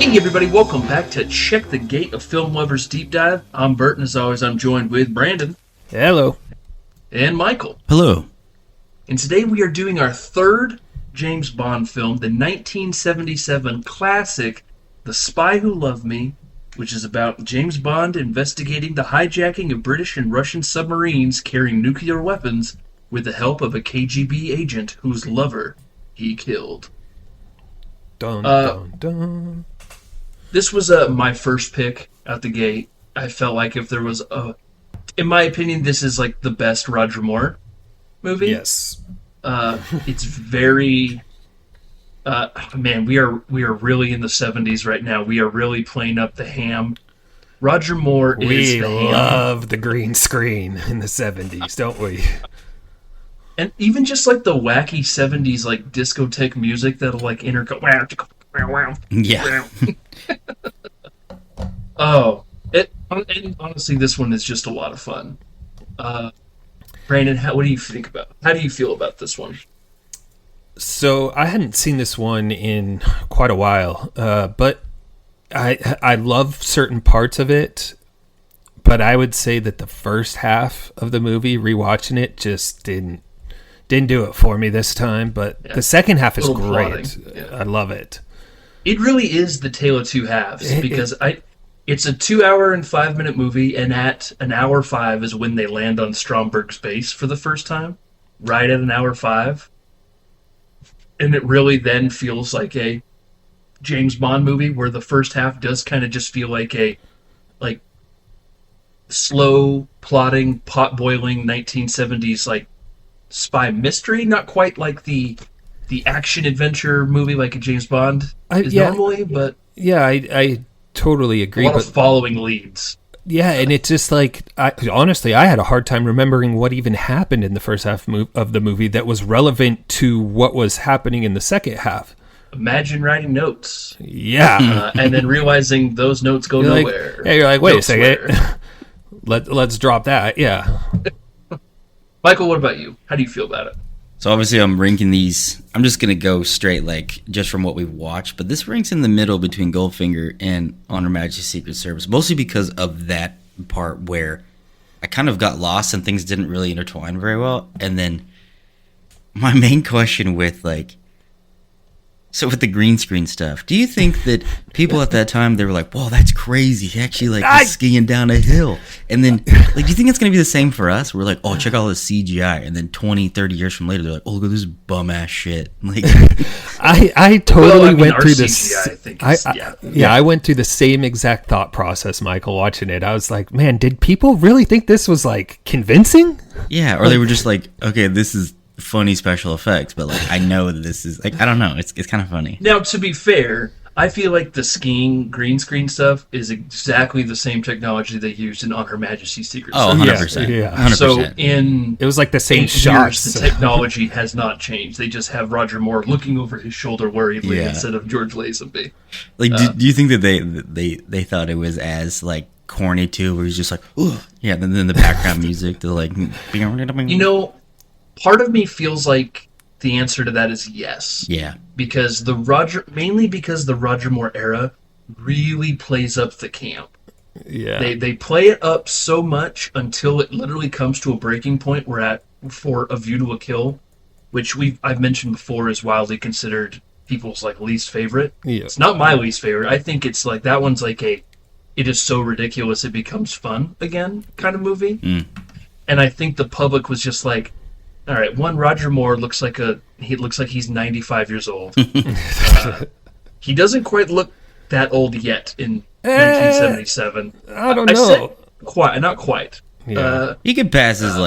Hey everybody, welcome back to Check the Gate, a Film Lovers Deep Dive. I'm Bert, and as always I'm joined with Brandon. Hello. And Michael. Hello. And today we are doing our third James Bond film, the 1977 classic, The Spy Who Loved Me, which is about James Bond investigating the hijacking of British and Russian submarines carrying nuclear weapons with the help of a KGB agent whose lover he killed. Dun, dun, dun. This was my first pick out the gate. I felt like if there was in my opinion, this is like the best Roger Moore movie. Yes. It's very, man, we are really in the 70s right now. We are really playing up the ham. Roger Moore is the ham. We love the green screen in the 70s, don't we? And even just like the wacky 70s like discotheque music that'll like intercut. Yeah. And honestly, this one is just a lot of fun. Brandon, what do you think about? How do you feel about this one? So I hadn't seen this one in quite a while, but I love certain parts of it. But I would say that the first half of the movie, rewatching it, just didn't do it for me this time. But the second half is great. Yeah. I love it. It really is the tale of two halves because it's a 2 hour and 5 minute movie, and at an hour 5 is when they land on Stromberg's base for the first time, right at an hour 5. And it really then feels like a James Bond movie where the first half does kind of just feel like a slow, plotting, pot-boiling 1970s like spy mystery, not quite like the action-adventure movie like a James Bond is normally, but... Yeah, I totally agree. A lot of following leads. Yeah, and it's just like... honestly, I had a hard time remembering what even happened in the first half of the movie that was relevant to what was happening in the second half. Imagine writing notes. Yeah. And then realizing those notes go nowhere. You're like, wait a second. Let's drop that, yeah. Michael, what about you? How do you feel about it? So obviously I'm ranking these, I'm just going to go straight like just from what we've watched, but this ranks in the middle between Goldfinger and On Her Majesty's Secret Service, mostly because of that part where I kind of got lost and things didn't really intertwine very well. And then my main question with with the green screen stuff, do you think that people at that time, they were like, whoa, that's crazy. He actually is skiing down a hill. And then, do you think it's going to be the same for us? We're like, oh, check out all this CGI. And then 20, 30 years from later, they're like, oh, look at this bum-ass shit. Like, I totally went through this. CGI, I went through the same exact thought process, Michael, watching it. I was like, man, did people really think this was, convincing? Yeah, or they were just like, okay, this is funny special effects, but I know that this is I don't know, it's kind of funny. Now, to be fair, I feel like the skiing green screen stuff is exactly the same technology they used in On Her Majesty's Secret Service. 100%. Yeah. 100%. So it was like the same 8 shots. years, the technology has not changed. They just have Roger Moore looking over his shoulder worriedly instead of George Lazenby. Do you think that they thought it was as corny too, where he's just like, ooh, yeah, and then the background music, they're like, part of me feels like the answer to that is yes. Yeah. Because the Roger Moore era really plays up the camp. Yeah. They play it up so much until it literally comes to a breaking point for A View to a Kill, which I've mentioned before is widely considered people's least favorite. Yeah. It's not my least favorite. I think it's that one's it is so ridiculous it becomes fun again kind of movie. Mm. And I think the public was just like, all right, Roger Moore looks like he's 95 years old. He doesn't quite look that old yet in 1977. I don't know. Not quite. Yeah. He could pass as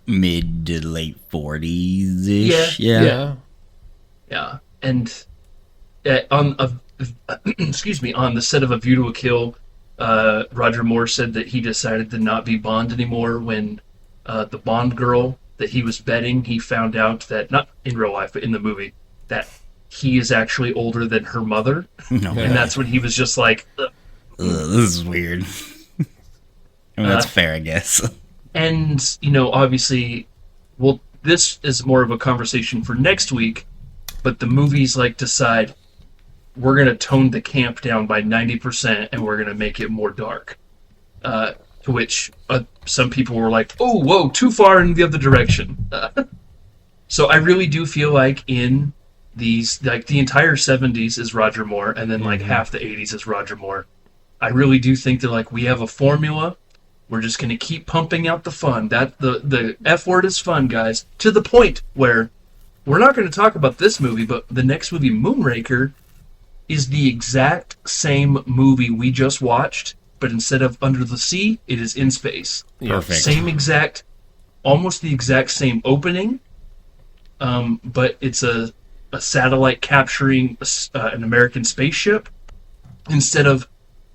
mid to late 40s ish. Yeah. And on the set of A View to a Kill, Roger Moore said that he decided to not be Bond anymore when the Bond girl that he was betting, he found out that, not in real life, but in the movie, that he is actually older than her mother. No, and that's when he was just like, ugh. This is weird. That's fair, I guess. And, obviously, this is more of a conversation for next week, but the movies decide, we're gonna tone the camp down by 90% and we're gonna make it more dark. To which some people were like, "Oh, whoa, too far in the other direction." So I really do feel like in these, like the entire 70s is Roger Moore, and then like half the 80s is Roger Moore. I really do think that like we have a formula. We're just gonna keep pumping out the fun. That the F word is fun, guys. To the point where we're not going to talk about this movie, but the next movie, Moonraker, is the exact same movie we just watched, but instead of under the sea, it is in space. Perfect. Same exact, almost the exact same opening, but it's a satellite capturing an American spaceship. Instead of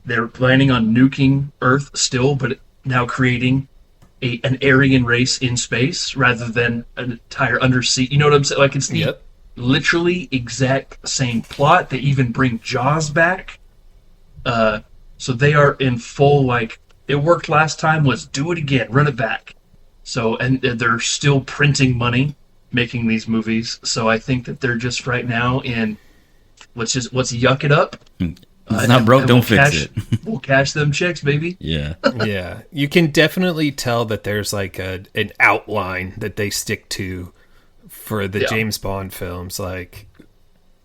they're planning on nuking Earth still, but now creating an Aryan race in space rather than an entire undersea. You know what I'm saying? Like it's the literally exact same plot. They even bring Jaws back. So they are in full like it worked last time. Let's do it again. Run it back. So and they're still printing money making these movies. So I think that they're just right now in let's yuck it up. It's not broke, don't fix it. We'll cash them checks, baby. Yeah. Yeah. You can definitely tell that there's like an outline that they stick to for the James Bond films. Like,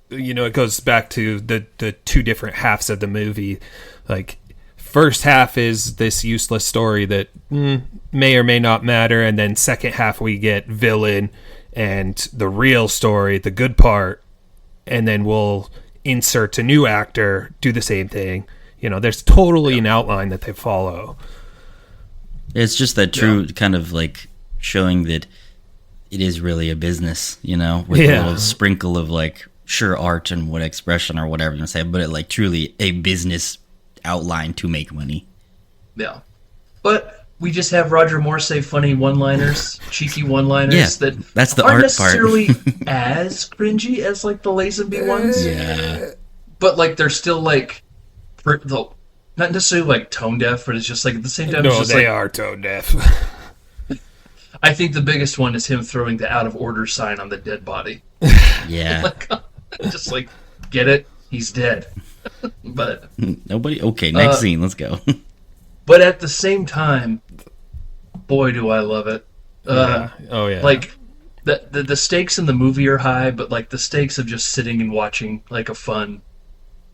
you know, it goes back to the two different halves of the movie. Like, first half is this useless story that may or may not matter. And then second half we get villain and the real story, the good part. And then we'll insert a new actor, do the same thing. You know, there's totally an outline that they follow. It's just that true kind of like showing that it is really a business, you know, with a little sprinkle of like sure art and what expression or whatever you say, but it like truly a business outline to make money. Yeah. But we just have Roger Moore say funny one-liners, cheeky one-liners that's the aren't art part. necessarily as cringy as like the Lazenby ones. Yeah. But like they're still like not necessarily like tone deaf, but it's just like at the same time. No, it's just they like, are tone deaf. I think the biggest one is him throwing the out of order sign on the dead body. Yeah. Like, just like get it, he's dead. But nobody. Okay, next scene. Let's go. But at the same time, boy, do I love it. Oh yeah. Like the stakes in the movie are high, but like the stakes of just sitting and watching like a fun,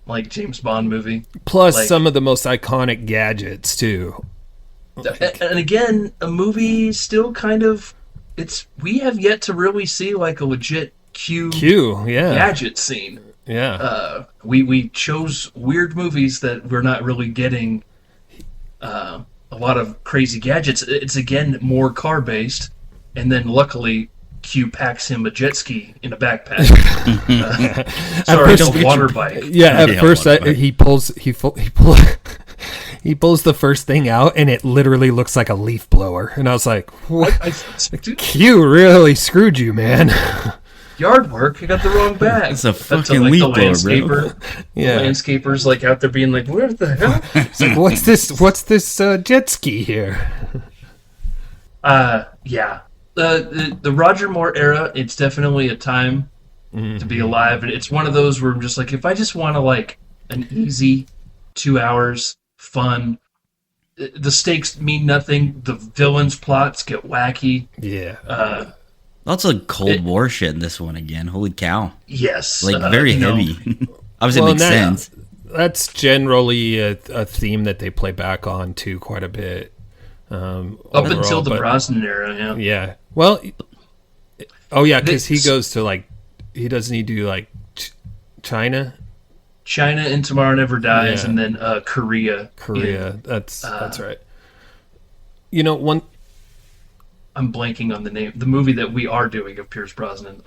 like James Bond movie. Plus like, some of the most iconic gadgets too. And again, a movie still kind of we have yet to really see like a legit Q gadget scene. Yeah. We chose weird movies that we're not really getting a lot of crazy gadgets. It's again more car based, and then luckily Q packs him a jet ski in a backpack. Sorry, a water bike. Yeah, at first he pulls he pulls the first thing out, and it literally looks like a leaf blower. And I was like, "What? Q really screwed you, man." Yard work. I got the wrong bag. It's a fucking leaf blower, bro. Yeah, landscapers like out there being like, "Where the hell?" It's like, what's this? What's this jet ski here? Yeah. The Roger Moore era. It's definitely a time to be alive, and it's one of those where I'm just like, if I just want to like an easy 2 hours fun. The stakes mean nothing. The villains' plots get wacky. Yeah. Lots of Cold War shit in this one again. Holy cow. Yes. Like, very heavy. Obviously, it makes sense. That's generally a theme that they play back on, too, quite a bit. Up until the Brosnan era, yeah. Yeah. Well, because he goes to, like, doesn't he do, like, China? China and Tomorrow Never Dies, and then Korea. That's right. You know, I'm blanking on the name. The movie that we are doing of Pierce Brosnan,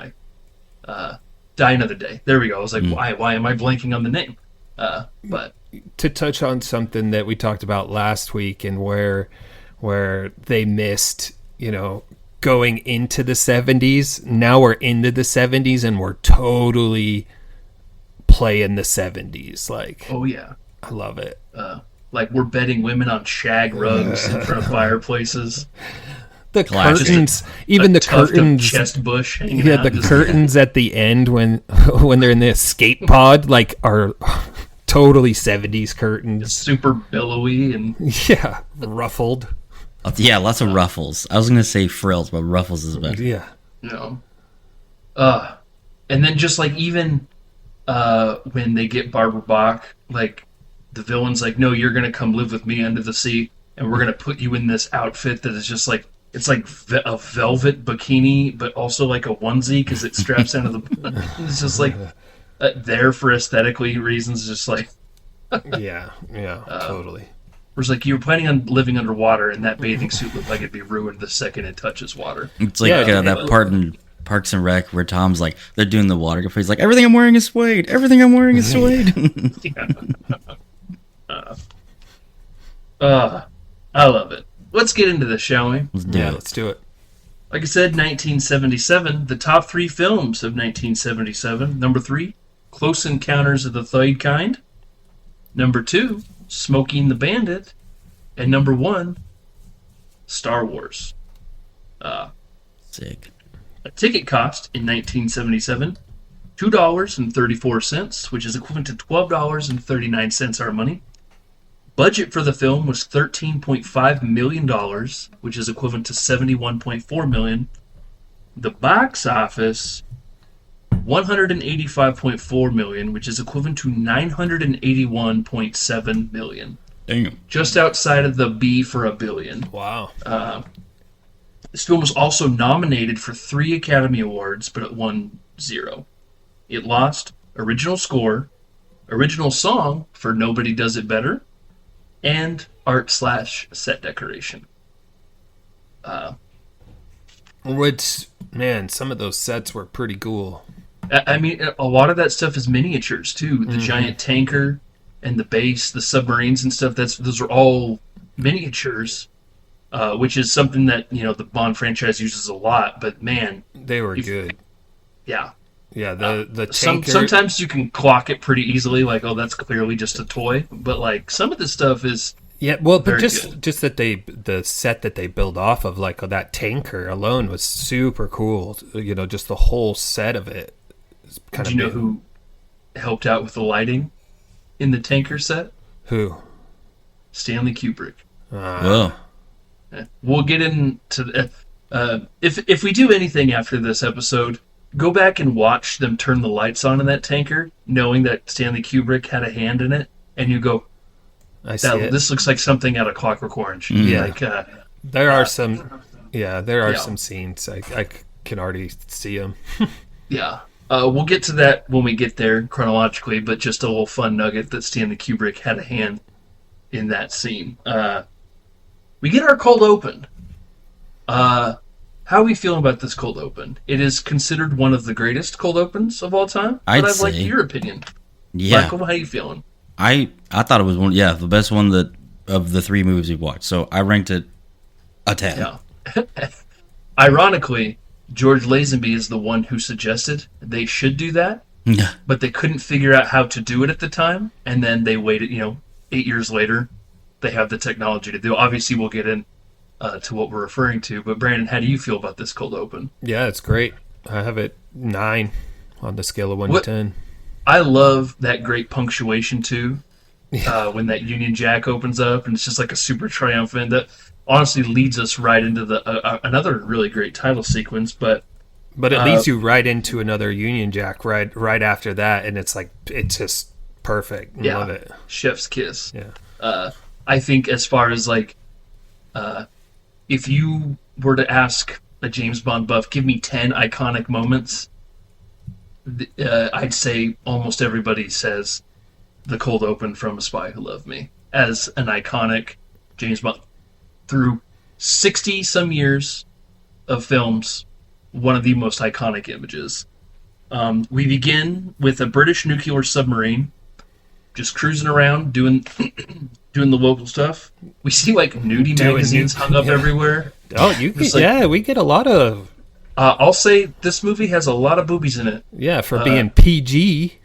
Die Another Day. There we go. I was like, why am I blanking on the name? But to touch on something that we talked about last week, and where they missed, going into the 70s. Now we're into the 70s, and we're totally playing the 70s. Like, oh yeah, I love it. Like we're betting women on shag rugs in front of fireplaces. The Classic. curtains, even the tuft of curtains, chest bush hanging yeah, out, the just- curtains at the end when they're in the escape pod, like, are totally 70s curtains. super billowy and Yeah, ruffled. Yeah, lots of ruffles. I was gonna say frills, but ruffles is better. Yeah. you know, and then just like even when they get Barbara Bach, like the villain's like, no, you're gonna come live with me under the sea, and we're gonna put you in this outfit that is just like it's like a velvet bikini, but also like a onesie because it straps down to the. It's just like there for aesthetically reasons, just like. Yeah, totally. Whereas, like, you were planning on living underwater, and that bathing suit looked like it'd be ruined the second it touches water. It's like Yeah, that part in Parks and Rec where Tom's like, they're doing the water. He's like, everything I'm wearing is suede. Everything I'm wearing is suede. I love it. Let's get into this, shall we? Let's do Yeah, it. let's do it. Like I said, 1977, the top 3 films of 1977. Number 3, Close Encounters of the Third Kind. Number 2, Smoking the Bandit. And number 1, Star Wars. Sick. A ticket cost in 1977, $2.34, which is equivalent to $12.39 our money. Budget for the film was $13.5 million, which is equivalent to $71.4 million. The box office, $185.4 million, which is equivalent to $981.7 million. Damn. Just outside of the B for a billion. Wow. This film was also nominated for 3 Academy Awards, but it won 0. It lost Original Score, Original Song for Nobody Does It Better, and Art/Set Decoration. Which, man, some of those sets were pretty cool. I mean, a lot of that stuff is miniatures, too. The giant tanker and the base, the submarines and stuff, those are all miniatures. Which is something that, the Bond franchise uses a lot, but man, They were good. yeah. Yeah, the tanker. Sometimes you can clock it pretty easily, like, oh, that's clearly just a toy, but like some of this stuff is Yeah, well, but Very just that the set that they build off of, like that tanker alone, was super cool. Just the whole set of it. Kind Do of you know who helped out with the lighting in the tanker set? Who? Stanley Kubrick. Whoa. We'll get into if we do anything after this episode, go back and watch them turn the lights on in that tanker, knowing that Stanley Kubrick had a hand in it, and you go, I see it. this looks like something out of Clockwork Orange. Yeah. Like, There are some Yeah. some scenes I can already see them. yeah. We'll get to that when we get there chronologically, but just a little fun nugget that Stanley Kubrick had a hand in that scene. We get our cold open. How are we feeling about this cold open? It is considered one of the greatest cold opens of all time. I'd But I'd like say. your opinion. Yeah. Michael, how you feeling? I thought it was the best one of the 3 movies we've watched. So I ranked it a 10. Yeah. Ironically, George Lazenby is the one who suggested they should do that, Yeah. but they couldn't figure out how to do it at the time, and then they waited, 8 years later, they have the technology to do it. Obviously, we'll get in to what we're referring to, but Brandon, how do you feel about this cold open? Yeah, it's great. I have it 9 on the scale of 1 What- to 10. I love that great punctuation, too, when that Union Jack opens up, and it's just like a super triumphant. That honestly leads us right into the another really great title sequence, but But it leads you right into another Union Jack right after that, and it's just perfect. I love it. chef's kiss. Yeah. I think as far as like, if you were to ask a James Bond buff, give me 10 iconic moments, I'd say almost everybody says the cold open from A Spy Who Loved Me as an iconic James Bond. Through 60 some years of films, one of the most iconic images. We begin with a British nuclear submarine just cruising around doing doing the local stuff. We see like nudie Doing magazines hung up everywhere. Oh, Just like- we get a lot of I'll say this movie has a lot of boobies in it. for being PG.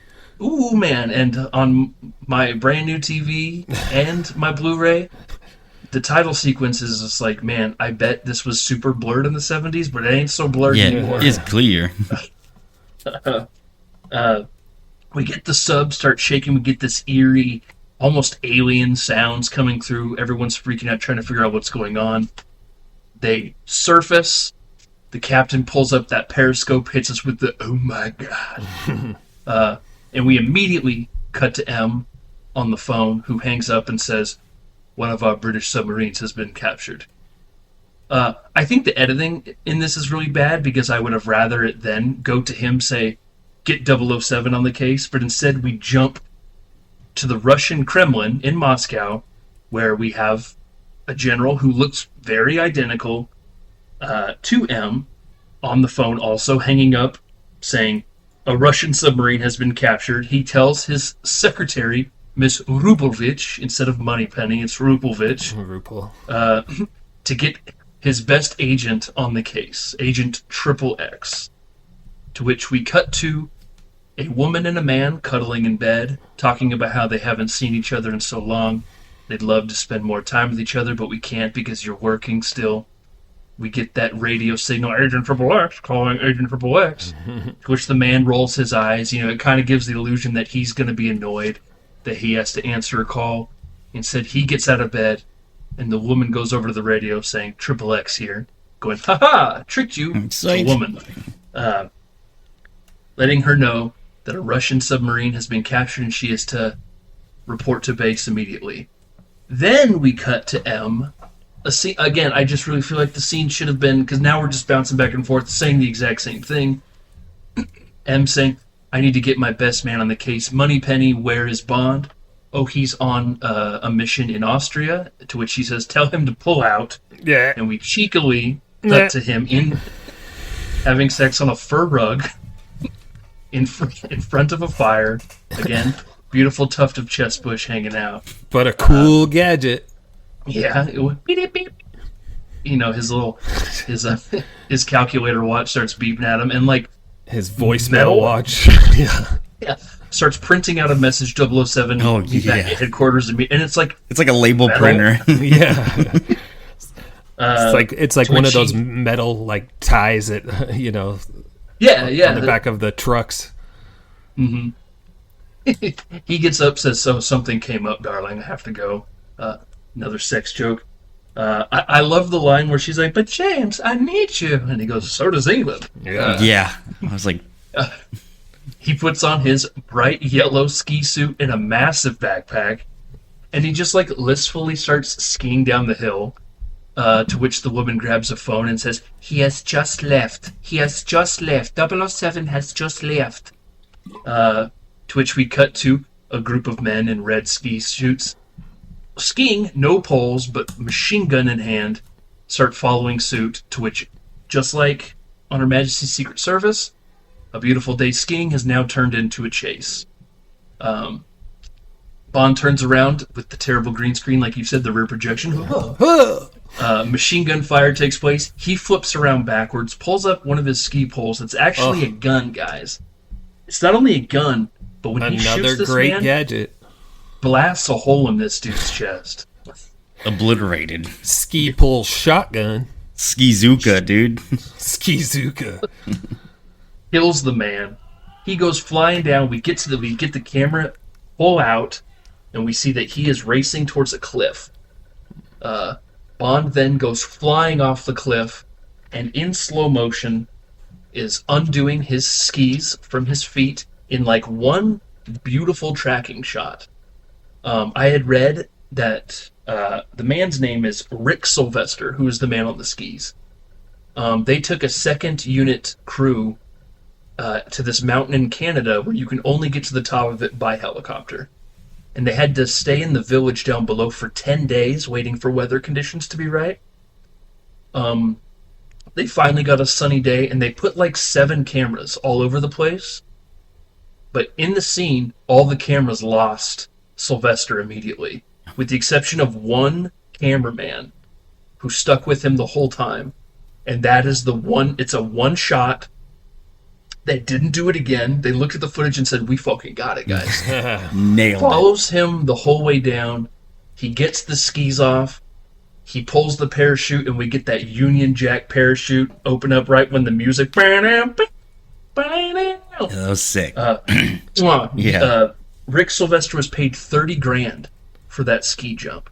Ooh, man. And on my brand new TV and my Blu-ray, the title sequence is just like, man, I bet this was super blurred in the 70s, but it ain't so blurred anymore. It's clear. We get the sub start shaking. We get this eerie, almost alien sounds coming through. Everyone's freaking out, trying to figure out what's going on. They surface. The captain pulls up that periscope, hits us with the, oh my God. And we immediately cut to M on the phone, who hangs up and says, one of our British submarines has been captured. I think the editing in this is really bad, because I would have rather it then go to him, say, get 007 on the case, but instead we jump to the Russian Kremlin in Moscow, where we have a general who looks very identical to M on the phone, also hanging up, saying, a Russian submarine has been captured. He tells his secretary, Miss Rupelvich, instead of Moneypenny, it's Rupelvich, to get his best agent on the case, Agent Triple X. To which we cut to a woman and a man cuddling in bed, talking about how they haven't seen each other in so long. They'd love to spend more time with each other, but we can't because you're working still. We get that radio signal, Agent Triple X, calling Agent Triple X, to which the man rolls his eyes. You know, it kind of gives the illusion that he's going to be annoyed that he has to answer a call. Instead, he gets out of bed, and the woman goes over to the radio saying, Triple X here, going, ha-ha, tricked you, the woman. Letting her know that a Russian submarine has been captured and she is to report to base immediately. Then we cut to M. Again, I just really feel like the scene should have been, because now we're just bouncing back and forth, saying the exact same thing. M saying, I need to get my best man on the case. Moneypenny, where is Bond? Oh, he's on a mission in Austria, to which he says, tell him to pull out. Yeah. And we cheekily cut to him in having sex on a fur rug in front of a fire. Again, beautiful tuft of chest bush hanging out. But a cool gadget. Yeah. It would, beep, beep. You know, his calculator watch starts beeping at him, and like his voicemail watch. Yeah. Starts printing out a message 007 at headquarters, and it's like a label metal printer. Yeah. It's like one of those metal like ties that on the back of the trucks. Mm-hmm. He gets up, says, so something came up, darling, I have to go. Another sex joke. I love the line where she's like, but James, I need you, and he goes, so does England. I was like, he puts on his bright yellow ski suit and a massive backpack, and he just like listfully starts skiing down the hill. To which the woman grabs a phone and says, he has just left. He has just left. 007 has just left. To which we cut to a group of men in red ski suits. Skiing, no poles, but machine gun in hand, start following suit. To which, just like on Her Majesty's Secret Service, a beautiful day skiing has now turned into a chase. Bond turns around with the terrible green screen, like you said, the rear projection. Machine gun fire takes place. He flips around backwards, pulls up one of his ski poles. It's actually a gun, guys. It's not only a gun, but when he shoots this great man, gadget. Blasts a hole in this dude's chest. Obliterated. Ski pole shotgun. Skizuka, dude. Skizuka. Kills the man. He goes flying down. We get the camera pull out, and we see that he is racing towards a cliff. Bond then goes flying off the cliff, and in slow motion is undoing his skis from his feet in like one beautiful tracking shot. I had read that the man's name is Rick Sylvester, who is the man on the skis. They took a second unit crew to this mountain in Canada where you can only get to the top of it by helicopter. And they had to stay in the village down below for 10 days waiting for weather conditions to be right. They finally got a sunny day, and they put like 7 cameras all over the place. But in the scene, all the cameras lost Sylvester immediately, with the exception of one cameraman who stuck with him the whole time. And that is it's a one shot. They didn't do it again. They looked at the footage and said, we fucking got it, guys. Nailed Follows him the whole way down. He gets the skis off. he pulls the parachute, and we get that Union Jack parachute open up right when the music. That was sick. Yeah. Rick Sylvester was paid $30,000 for that ski jump,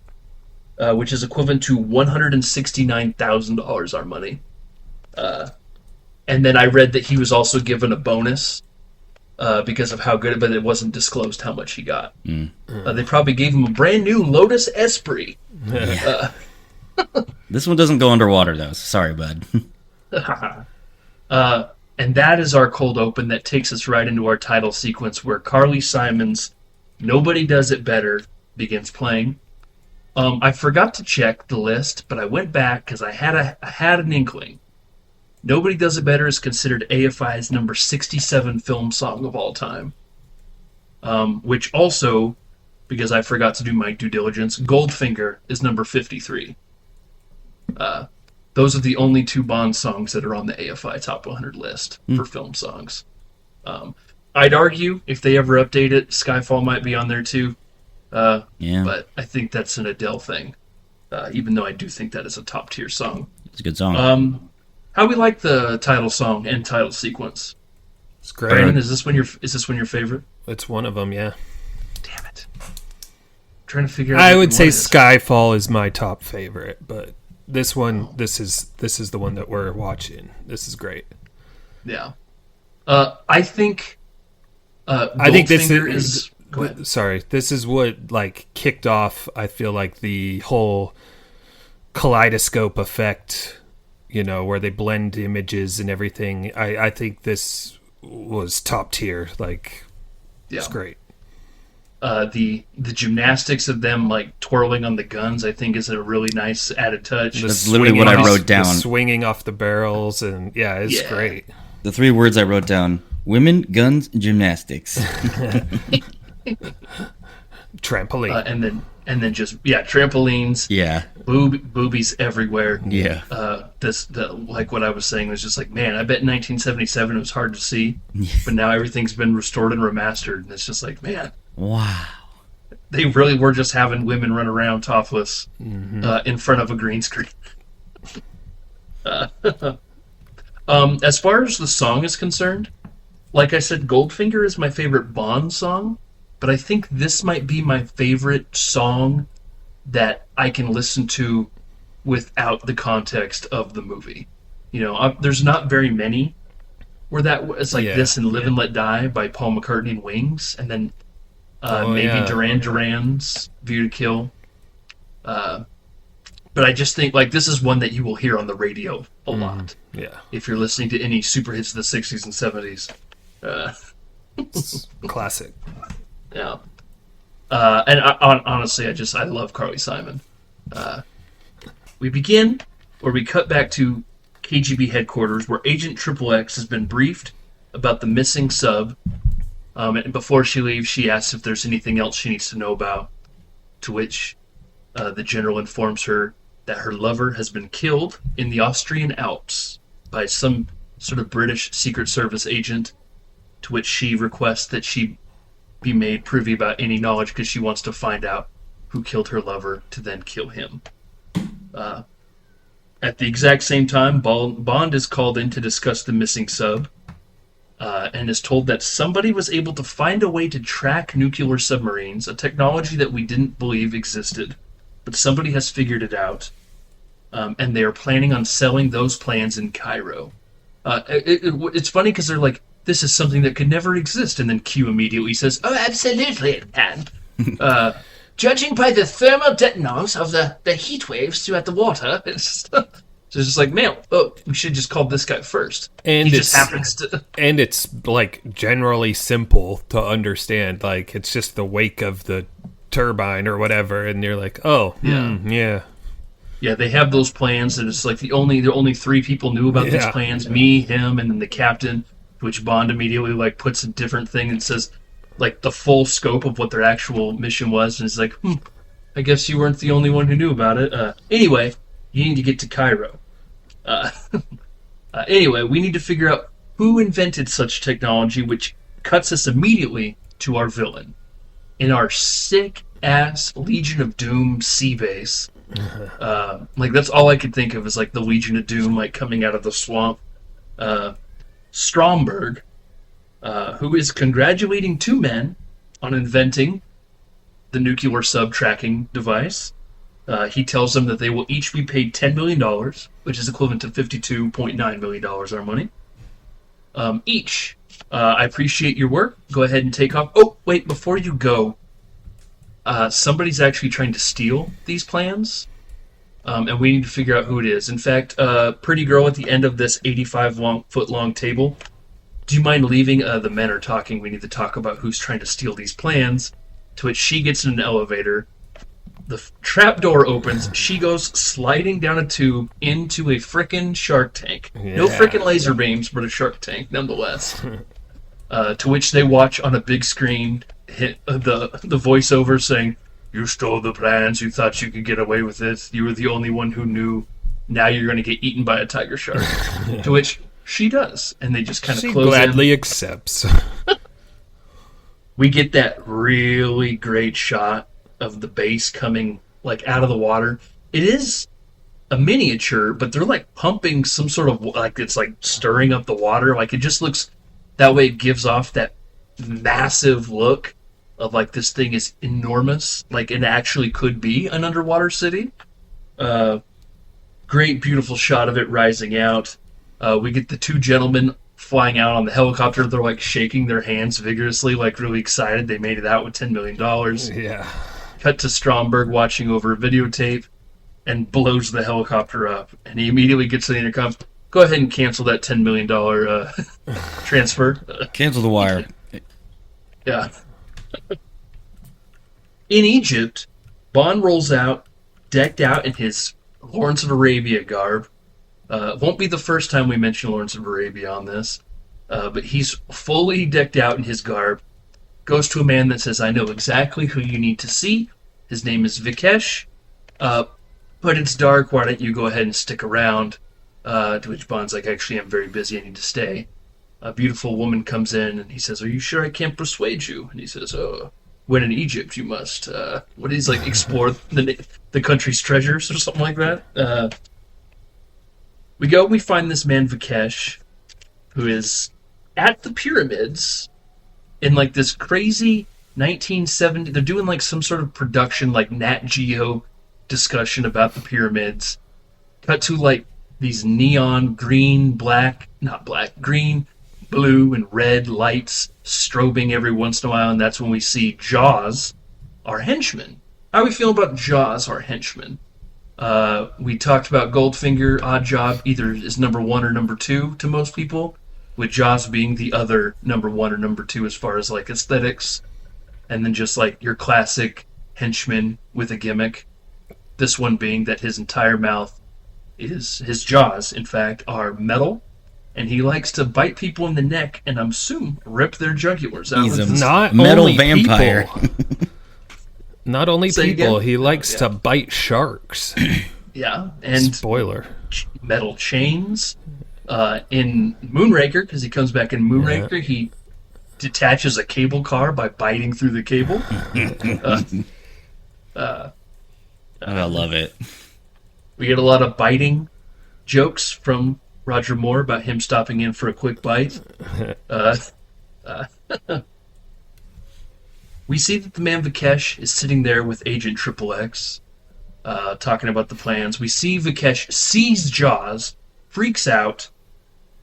which is equivalent to $169,000 our money. And then I read that he was also given a bonus because of how good, but it wasn't disclosed how much he got. They probably gave him a brand new Lotus Esprit. Yeah. This one doesn't go underwater, though. Sorry, bud. And that is our cold open that takes us right into our title sequence where Carly Simon's Nobody Does It Better begins playing. I forgot to check the list, but I went back because I had an inkling. Nobody Does It Better is considered AFI's number 67 film song of all time. Which also, because I forgot to do my due diligence, Goldfinger is number 53. Those are the only two Bond songs that are on the AFI Top 100 list for film songs. I'd argue if they ever update it, Skyfall might be on there too. But I think that's an Adele thing, even though I do think that is a top tier song. It's a good song. How we like the title song and title sequence? It's great. Brandon, is this one your favorite? It's one of them, yeah. Damn it! I'm trying to figure out. I would say Skyfall is my top favorite, but this one, this is the one that we're watching. This is great. Yeah, I think. I think this is. Sorry, this is what like kicked off. I feel like the whole kaleidoscope effect, where they blend images and everything. I think this was top tier. Like, it's great. The gymnastics of them like twirling on the guns, I think, is a really nice added touch. That's literally what I wrote down. Swinging off the barrels, and it's great. The 3 words I wrote down: women, guns, gymnastics. Trampoline. And then just trampolines. Yeah. Boobies everywhere. Yeah. Like what I was saying was just like, man, I bet in 1977 it was hard to see, but now everything's been restored and remastered, and it's just like, man, wow. They really were just having women run around topless in front of a green screen. As far as the song is concerned, like I said, Goldfinger is my favorite Bond song, but I think this might be my favorite song that I can listen to without the context of the movie. There's not very many where that it's like this and Live and Let Die by Paul McCartney and Wings, and then Duran Duran's View to Kill. But I just think like this is one that you will hear on the radio a lot. Yeah. If you're listening to any super hits of the 60s and 70s. It's classic. Yeah. And honestly, I love Carly Simon. We begin where we cut back to KGB headquarters where Agent XXX has been briefed about the missing sub. And before she leaves, she asks if there's anything else she needs to know about, to which the general informs her that her lover has been killed in the Austrian Alps by some sort of British Secret Service agent, to which she requests that she be made privy about any knowledge because she wants to find out who killed her lover to then kill him. At the exact same time, Bond is called in to discuss the missing sub, and is told that somebody was able to find a way to track nuclear submarines, a technology that we didn't believe existed, but somebody has figured it out, and they are planning on selling those plans in Cairo. It's funny because they're like, this is something that could never exist, and then Q immediately says, oh, absolutely it can. Judging by the thermal detonance of the heat waves throughout the water, it's just like, man, we should just call this guy first. And he just happens to. And it's like generally simple to understand. Like it's just the wake of the turbine or whatever, and you're like, oh, yeah. Yeah, they have those plans, and it's like the only 3 people knew about these plans: me, him, and then the captain. Which Bond immediately like puts a different thing and says like the full scope of what their actual mission was, and it's like, I guess you weren't the only one who knew about it. Anyway, you need to get to Cairo. Anyway, we need to figure out who invented such technology, which cuts us immediately to our villain. In our sick-ass Legion of Doom sea base, Like that's all I could think of is like the Legion of Doom, like coming out of the swamp. Stromberg, who is congratulating two men on inventing the nuclear sub-tracking device. He tells them that they will each be paid $10 million, which is equivalent to $52.9 million our money. Each. I appreciate your work. Go ahead and take off. Oh, wait, before you go, somebody's actually trying to steal these plans, and we need to figure out who it is. In fact, pretty girl at the end of this 85-foot-long table, do you mind leaving? The men are talking. We need to talk about who's trying to steal these plans. To which she gets in an elevator. The trap door opens. She goes sliding down a tube into a frickin' shark tank. Yeah. No frickin' laser beams, but a shark tank nonetheless. To which they watch on a big screen hit the voiceover saying, "You stole the plans. You thought you could get away with it. You were the only one who knew. Now you're going to get eaten by a tiger shark." To which she does, and they just kind of close in. She gladly accepts. We get that really great shot of the base coming like out of the water. It is a miniature, but they're like pumping some sort of like it's like stirring up the water. Like it just looks that way. It gives off that massive look of like this thing is enormous. Like it actually could be an underwater city. Great, beautiful shot of it rising out. We get the two gentlemen flying out on the helicopter. They're like shaking their hands vigorously, like really excited. They made it out with $10 million. Yeah. Cut to Stromberg watching over a videotape and blows the helicopter up. And he immediately gets to the intercom. Go ahead and cancel that $10 million transfer. Cancel the wire. Yeah. In Egypt, Bond rolls out, decked out in his Lawrence of Arabia garb. Won't be the first time we mention Lawrence of Arabia on this, but he's fully decked out in his garb. Goes to a man that says, "I know exactly who you need to see. His name is Vikesh, but it's dark. Why don't you go ahead and stick around?" To which Bond's like, "Actually, I'm very busy. I need to stay." A beautiful woman comes in, and he says, "Are you sure I can't persuade you?" And he says, "Oh, when in Egypt, you must, explore the country's treasures," or something like that. We find this man Vikesh, who is at the pyramids in like this crazy 1970. They're doing like some sort of production, like Nat Geo discussion about the pyramids. Cut to like these neon green, green, blue, and red lights strobing every once in a while, and that's when we see Jaws, our henchman. How are we feeling about Jaws, our henchman? We talked about Goldfinger, Odd Job, either is number 1 or number 2 to most people, with Jaws being the other number 1 or number 2 as far as like aesthetics, and then just like your classic henchman with a gimmick. This one being that his entire mouth is, his jaws, in fact, are metal, and he likes to bite people in the neck and I'm assume rip their jugulars out. He's a not metal only vampire. Not only Say people, again? he likes Yeah. to bite sharks. Yeah, and Spoiler. metal chains. In Moonraker, because he comes back in Moonraker, he detaches a cable car by biting through the cable. I love it. We get a lot of biting jokes from Roger Moore about him stopping in for a quick bite. We see that the man Vikesh is sitting there with Agent Triple X, talking about the plans. We see Vikesh sees Jaws, freaks out,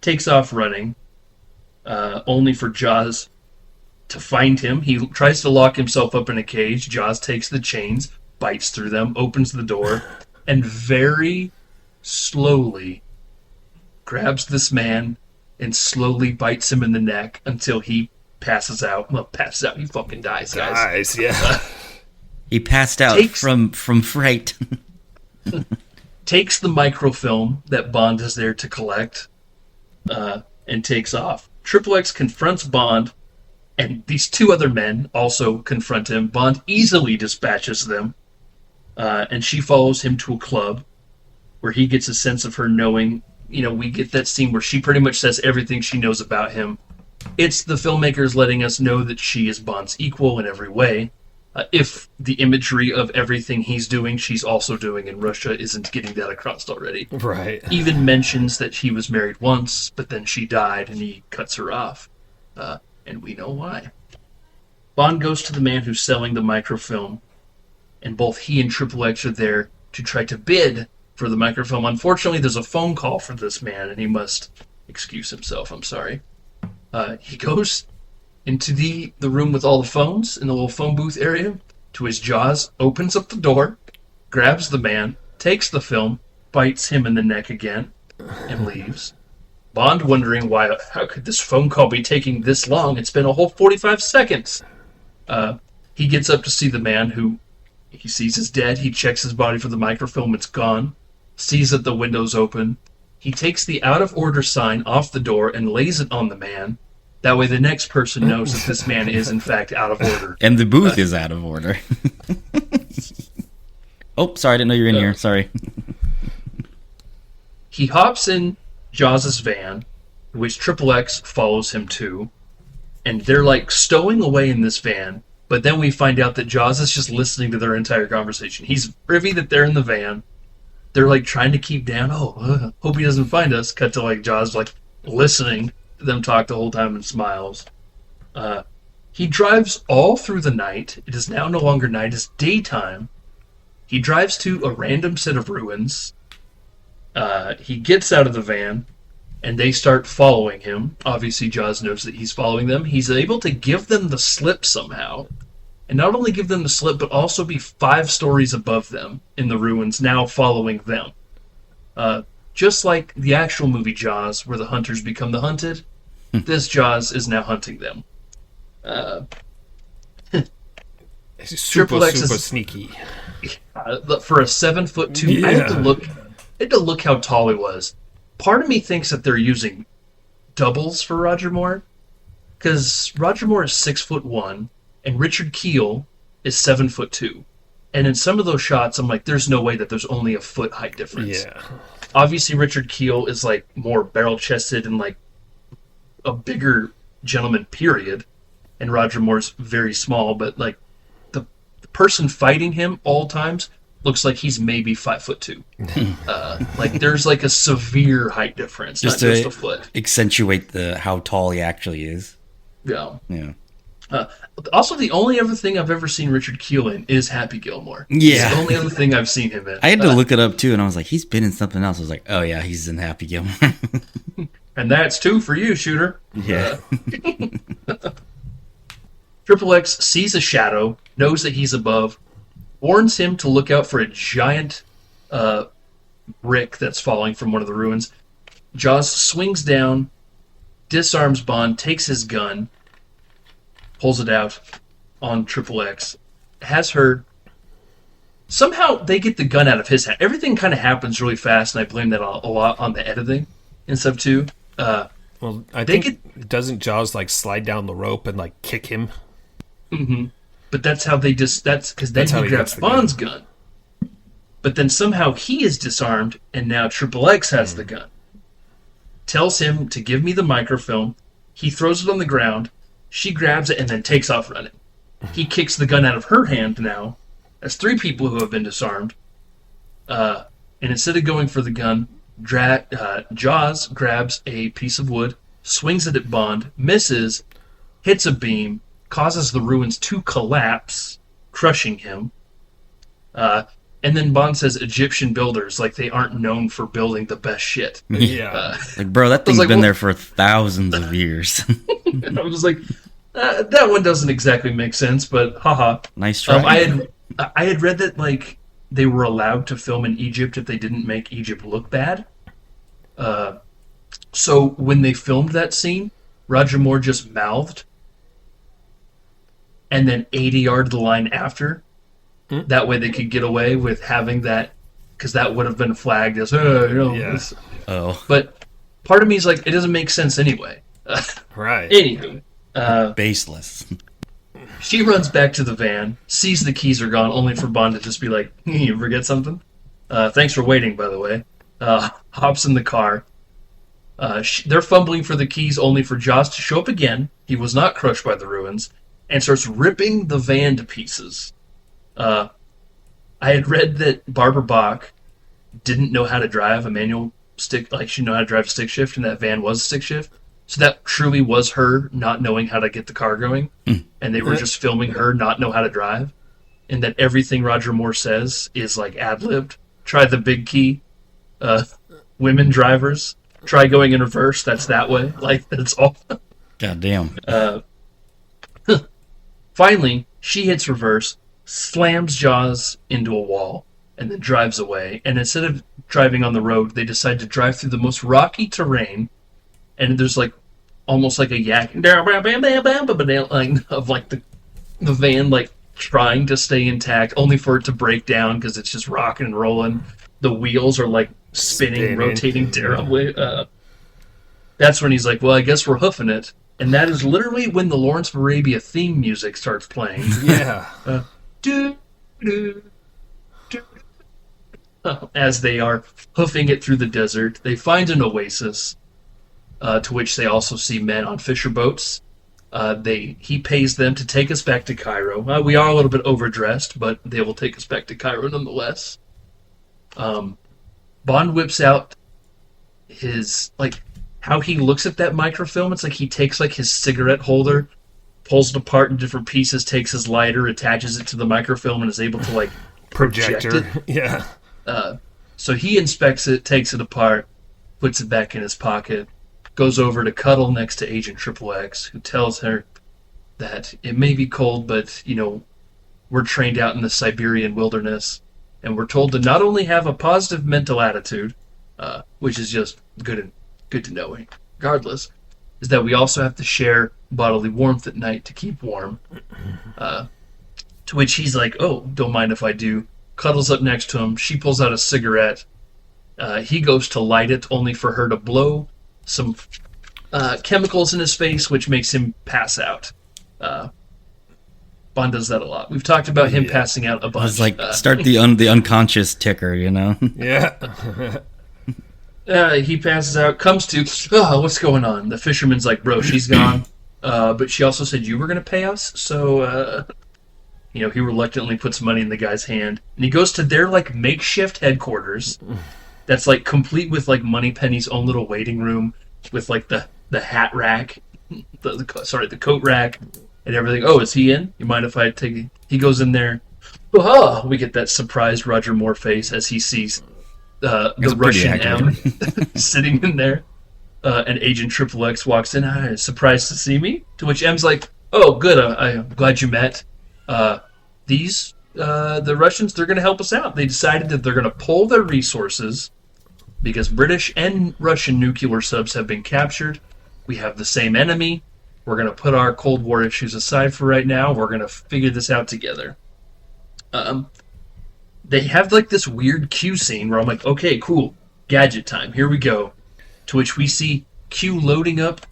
takes off running, only for Jaws to find him. He tries to lock himself up in a cage. Jaws takes the chains, bites through them, opens the door, and very slowly grabs this man and slowly bites him in the neck until he passes out. Well, passes out. He fucking dies, guys. Yeah. He passed out from fright. Takes the microfilm that Bond is there to collect, and takes off. Triple X confronts Bond, and these two other men also confront him. Bond easily dispatches them, and she follows him to a club where he gets a sense of her knowing. You know, we get that scene where she pretty much says everything she knows about him. It's the filmmakers letting us know that she is Bond's equal in every way. If the imagery of everything he's doing, she's also doing in Russia isn't getting that across already. Right. Even mentions that he was married once, but then she died and he cuts her off. And we know why. Bond goes to the man who's selling the microfilm, and both he and Triple X are there to try to bid for the microfilm. Unfortunately, there's a phone call for this man, and he must excuse himself. I'm sorry. He goes into the room with all the phones in the little phone booth area to his jaws, opens up the door, grabs the man, takes the film, bites him in the neck again, and leaves. Bond wondering how could this phone call be taking this long? It's been a whole 45 seconds. He gets up to see the man who he sees is dead. He checks his body for the microfilm. It's gone. Sees that the window's open. He takes the out of order sign off the door and lays it on the man. That way the next person knows that this man is in fact out of order. And the booth is out of order. Oh, sorry, I didn't know you were in here. Sorry. He hops in Jaws' van, which Triple X follows him to, and they're like stowing away in this van, but then we find out that Jaws is just listening to their entire conversation. He's privy that they're in the van. They're like trying to keep down, hope he doesn't find us. Cut to like Jaws like listening to them talk the whole time and smiles. He drives all through the night. It is now no longer night, it's daytime. He drives to a random set of ruins. He gets out of the van, and they start following him. Obviously, Jaws knows that he's following them. He's able to give them the slip somehow. And not only give them the slip, but also be 5 stories above them in the ruins, now following them. Just like the actual movie Jaws, where the hunters become the hunted, this Jaws is now hunting them. Super sneaky. For a 7'2", yeah. I had to look how tall he was. Part of me thinks that they're using doubles for Roger Moore, because Roger Moore is 6'1", and Richard Kiel is 7'2", and in some of those shots, I'm like, there's no way that there's only a foot height difference. Yeah. Obviously, Richard Kiel is like more barrel-chested and like a bigger gentleman, period, and Roger Moore's very small, but like the person fighting him all times looks like he's maybe 5'2". Like there's like a severe height difference, Just not to just a foot. accentuate how tall he actually is. Yeah. Yeah. Also, the only other thing I've ever seen Richard Kiel in is Happy Gilmore. Yeah. It's the only other thing I've seen him in. I had to look it up too, and I was like, he's been in something else. I was like, oh yeah, he's in Happy Gilmore. And that's 2 for you, Shooter. Yeah. Triple X sees a shadow, knows that he's above, warns him to look out for a giant brick that's falling from one of the ruins. Jaws swings down, disarms Bond, takes his gun, pulls it out on Triple X, has her... Somehow they get the gun out of his hand. Everything kind of happens really fast, and I blame that a lot on the editing and stuff too. Well, I think doesn't Jaws like slide down the rope and like kick him? Mm-hmm. But that's how they that's because then he grabs Bond's gun. But then somehow he is disarmed, and now Triple X has the gun. Tells him to give me the microfilm. He throws it on the ground. She grabs it and then takes off running. He kicks the gun out of her hand now. That's 3 people who have been disarmed. And instead of going for the gun, Jaws grabs a piece of wood, swings it at Bond, misses, hits a beam, causes the ruins to collapse, crushing him. And then Bond says Egyptian builders, like they aren't known for building the best shit. Yeah. Like, bro, that thing's been there for thousands of years. I was like, that one doesn't exactly make sense, but haha. Nice try. I had read that like they were allowed to film in Egypt if they didn't make Egypt look bad. So when they filmed that scene, Roger Moore just mouthed, and then 80-yard the line after. That way they could get away with having that, because that would have been flagged as, Yeah. Oh. But part of me is like, it doesn't make sense anyway. Right. Anywho. Baseless. She runs back to the van, sees the keys are gone, only for Bond to just be like, you forget something? Thanks for waiting, by the way. Hops in the car. They're fumbling for the keys only for Jaws to show up again. He was not crushed by the ruins. and starts ripping the van to pieces. I had read that Barbara Bach didn't know how to drive a manual stick, like she didn't know how to drive a stick shift, and that van was a stick shift. So that truly was her not knowing how to get the car going, and they were just filming her not know how to drive, and that everything Roger Moore says is like ad-libbed. Try the big key. Women drivers, try going in reverse. That's that way. Like, that's all. God damn. Finally, she hits reverse, slams Jaws into a wall, and then drives away. And instead of driving on the road, they decide to drive through the most rocky terrain. And there's like almost like a yak of like the van like trying to stay intact, only for it to break down because it's just rocking and rolling. The wheels are like spinning. Rotating terribly. That's when he's like, well, I guess we're hoofing it. And that is literally when the Lawrence of Arabia theme music starts playing. Yeah. As they are hoofing it through the desert, they find an oasis, to which they also see men on fisher boats. He pays them to take us back to Cairo. We are a little bit overdressed, but they will take us back to Cairo nonetheless. Bond whips out his, like, how he looks at that microfilm. It's like he takes, like, his cigarette holder, pulls it apart in different pieces, takes his lighter, attaches it to the microfilm, and is able to, like, project it. Yeah. So he inspects it, takes it apart, puts it back in his pocket, goes over to cuddle next to Agent XXX, who tells her that it may be cold, but, you know, we're trained out in the Siberian wilderness, and we're told to not only have a positive mental attitude, which is just good to know, regardless, is that we also have to share bodily warmth at night to keep warm. To which he's like, oh, don't mind if I do. Cuddles up next to him. She pulls out a cigarette. He goes to light it, only for her to blow some chemicals in his face, which makes him pass out. Bond does that a lot. We've talked about him passing out a bunch. I was like, start the unconscious ticker, you know? Yeah. He passes out, comes to, what's going on? The fisherman's like, bro, she's gone. But she also said you were going to pay us, so, you know, he reluctantly puts money in the guy's hand. And he goes to their, like, makeshift headquarters that's, like, complete with, like, Moneypenny's own little waiting room with, like, the hat rack, the coat rack and everything. Oh, is he in? You mind if I take it? He goes in there. Oh, we get that surprised Roger Moore face as he sees the Russian M sitting in there. And Agent XXX walks in. Hi, surprised to see me? To which M's like, oh, good, I'm glad you met. The Russians, they're going to help us out. They decided that they're going to pull their resources because British and Russian nuclear subs have been captured. We have the same enemy. We're going to put our Cold War issues aside for right now. We're going to figure this out together. They have like this weird Q scene where I'm like, okay, cool, gadget time, here we go. To which we see Q loading up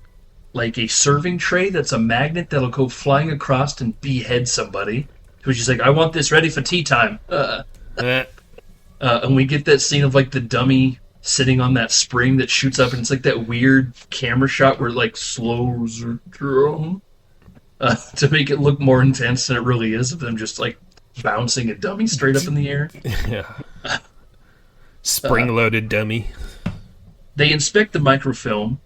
like a serving tray that's a magnet that'll go flying across and behead somebody. To which he's like, I want this ready for tea time. And we get that scene of like the dummy sitting on that spring that shoots up, and it's like that weird camera shot where it like slows down to make it look more intense than it really is, of them just like bouncing a dummy straight up in the air. Yeah. Spring-loaded dummy. They inspect the microfilm,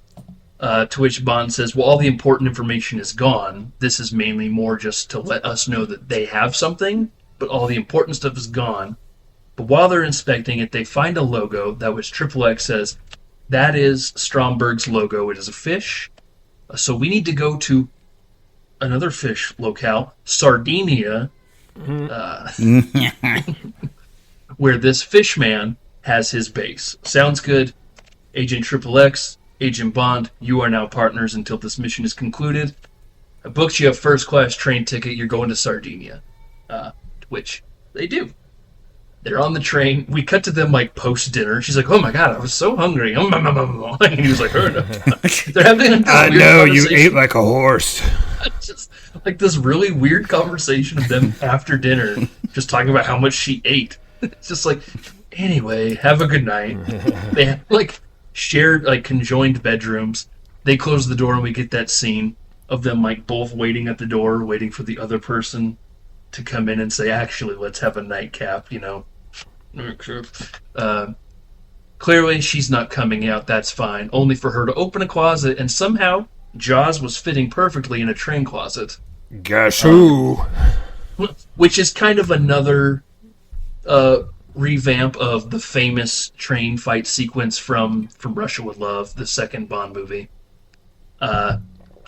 to which Bond says, well, all the important information is gone. This is mainly more just to let us know that they have something, but all the important stuff is gone. But while they're inspecting it, they find a logo that which XXX says, that is Stromberg's logo. It is a fish. So we need to go to another fish locale, Sardinia, where this fish man has his base. Sounds good. Agent XXX, Agent Bond, you are now partners until this mission is concluded. I booked you a first-class train ticket. You're going to Sardinia. Which they do. They're on the train. We cut to them like post-dinner. She's like, oh my god, I was so hungry. And he was like, oh no. They're having I know, you ate like a horse. Just like this really weird conversation of them after dinner, just talking about how much she ate. It's just like, anyway, have a good night. They have like shared, like conjoined bedrooms. They close the door and we get that scene of them like both waiting at the door, waiting for the other person to come in and say, actually, let's have a nightcap, Clearly, she's not coming out, that's fine. Only for her to open a closet, and somehow Jaws was fitting perfectly in a train closet. Guess who? Which is kind of another revamp of the famous train fight sequence from Russia with Love, the second Bond movie.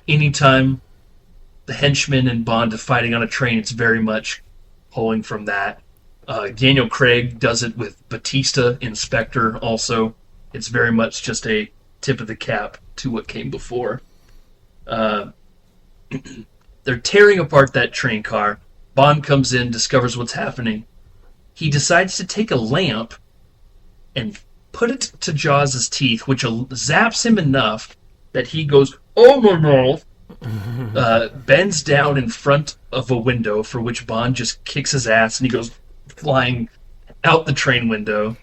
Anytime the henchmen and Bond are fighting on a train, it's very much pulling from that. Daniel Craig does it with Batista in Spectre also. It's very much just a tip of the cap to what came before. They're tearing apart that train car. Bond comes in, discovers what's happening. He decides to take a lamp and put it to Jaws' teeth, which zaps him enough that he goes, "Oh my mouth!" Bends down in front of a window, for which Bond just kicks his ass, and he goes flying out the train window.